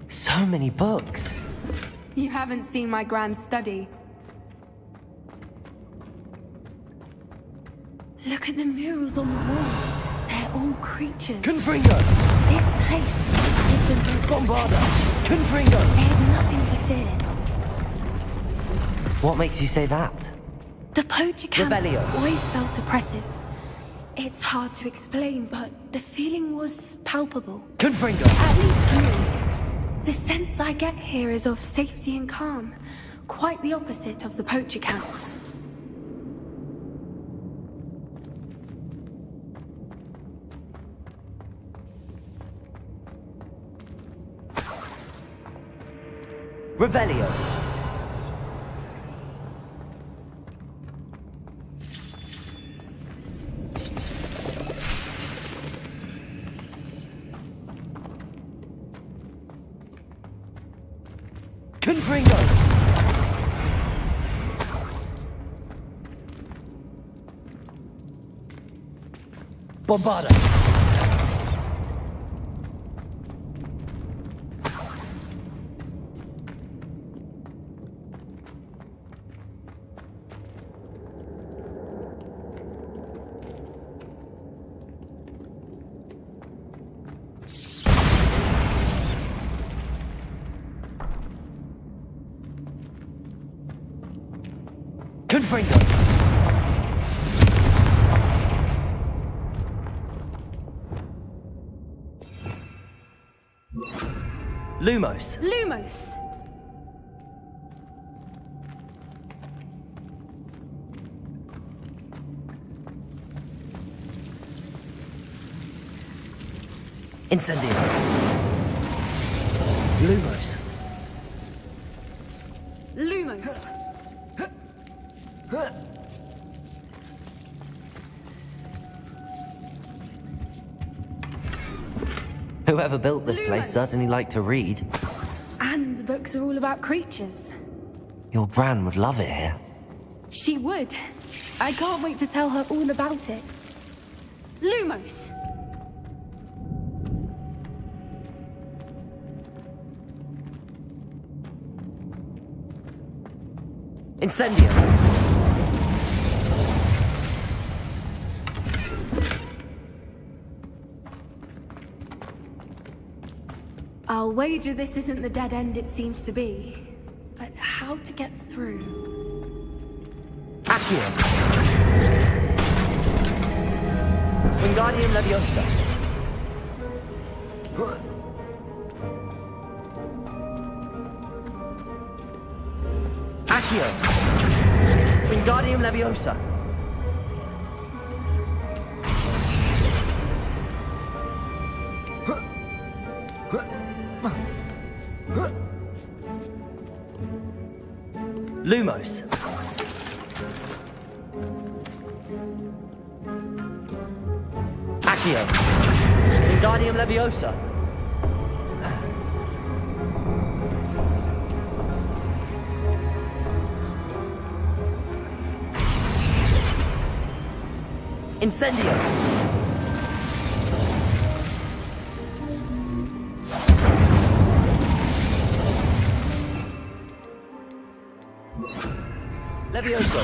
So many books. You haven't seen my grand study. Look at the murals on the wall. They're all creatures. Confringo! This place must give them their Bombarda! Confringo! They have nothing to fear. What makes you say that? The poacher camp Revelio. always felt oppressive. It's hard to explain, but the feeling was palpable. Confringo! At least to me. The sense I get here is of safety and calm. Quite the opposite of the poacher camps. Revelio! Confringo! Bombarda! Confringo! Lumos. Lumos! Incendio. Lumos. Lumos! Whoever built this place certainly liked to read. And the books are all about creatures. Your Bran would love it here. She would. I can't wait to tell her all about it. Lumos! Incendio. I'll wager this isn't the dead end it seems to be. But how to get through? Accio. Wingardium Leviosa. Accio. Wingardium Leviosa. Lumos. Accio. Wingardium Leviosa. Incendio. Levioso.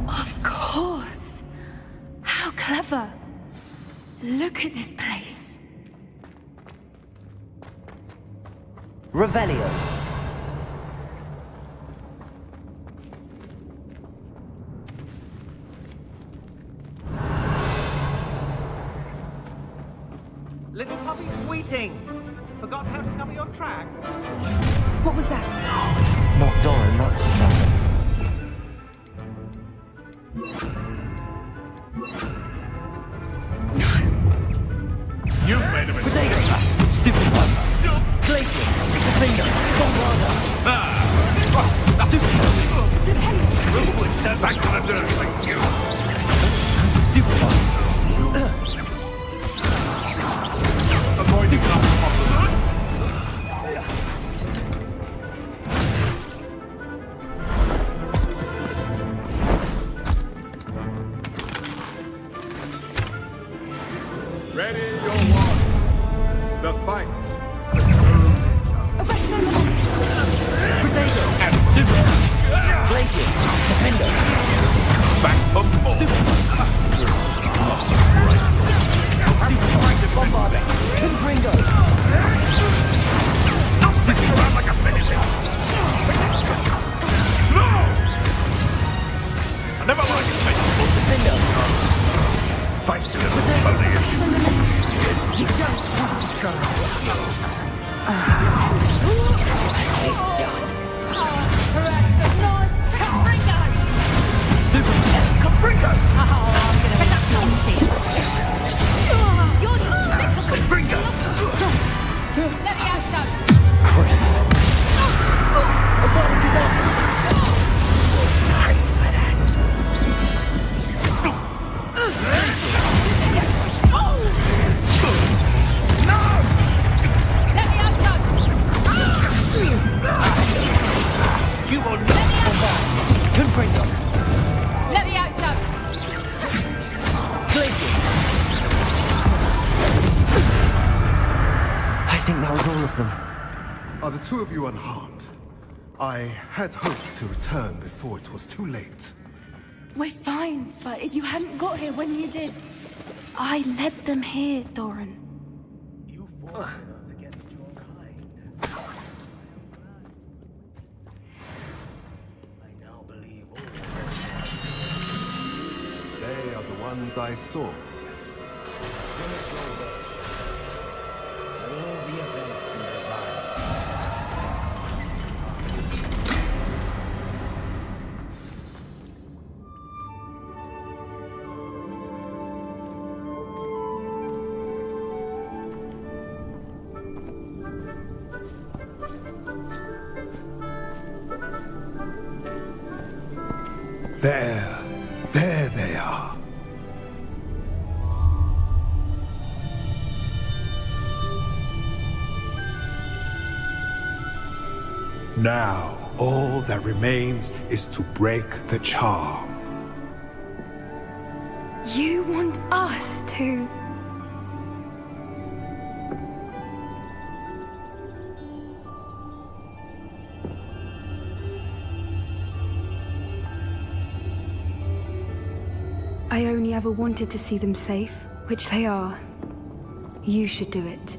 Of course. How clever. Look at this place. Revelio. Little puppy squeating. Forgot how to cover your track. What was that? Not Doran, that's for certain. You made a mistake. Potato. Stupid one. Glacius. Finger. Bombarda. Stupid one. Step back to the dirt, thank you. Stupid one. Avoiding that problem. Ready your wands. The fight is Potato. Stupid. Glacius. Defender. Back for Confringo. Let me out, son. Glacier. I think that was all of them. Are the two of you unharmed? I had hoped to return before it was too late. We're fine, but if you hadn't got here when you did, I led them here, Doran. They are the ones I saw. There they are. Now, all that remains is to break the charm. You want us to... I only ever wanted to see them safe, which they are. You should do it.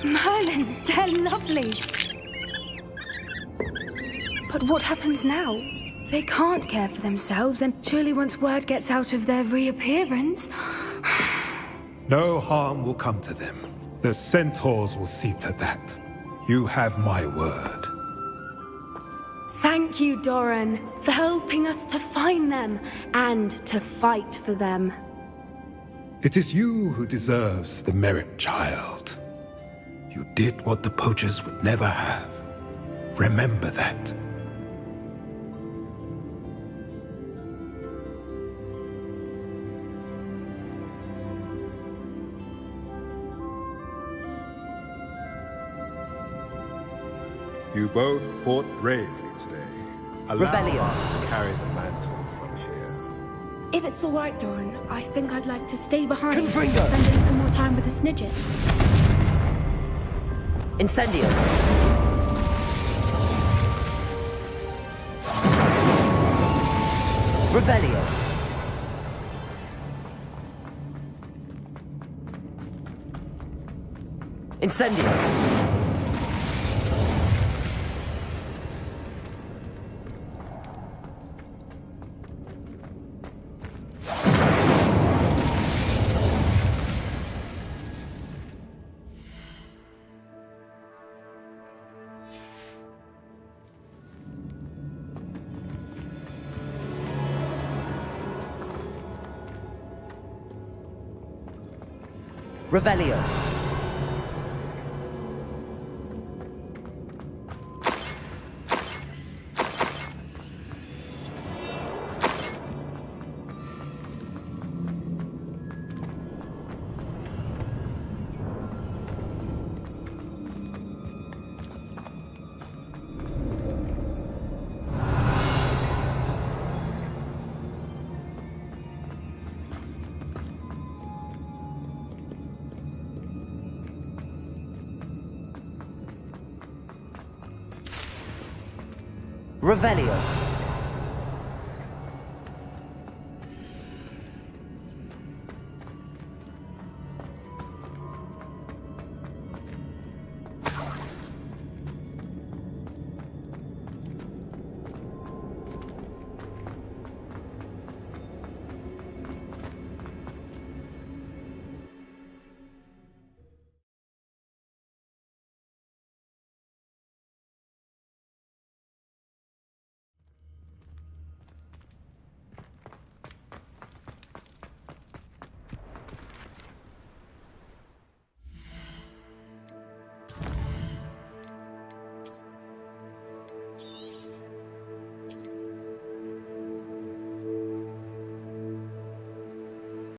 Merlin, they're lovely. But what happens now? They can't care for themselves, and surely once word gets out of their reappearance... No harm will come to them. The centaurs will see to that. You have my word. Thank you, Doran, for helping us to find them and to fight for them. It is you who deserves the merit, child. You did what the poachers would never have. Remember that. You both fought bravely today. Allow us to carry the mantle from here. If it's all right, Doran, I think I'd like to stay behind and Confringo. spend a little more time with the Snidgets. Incendio. Revelio. Incendio. Revelio. Revelio.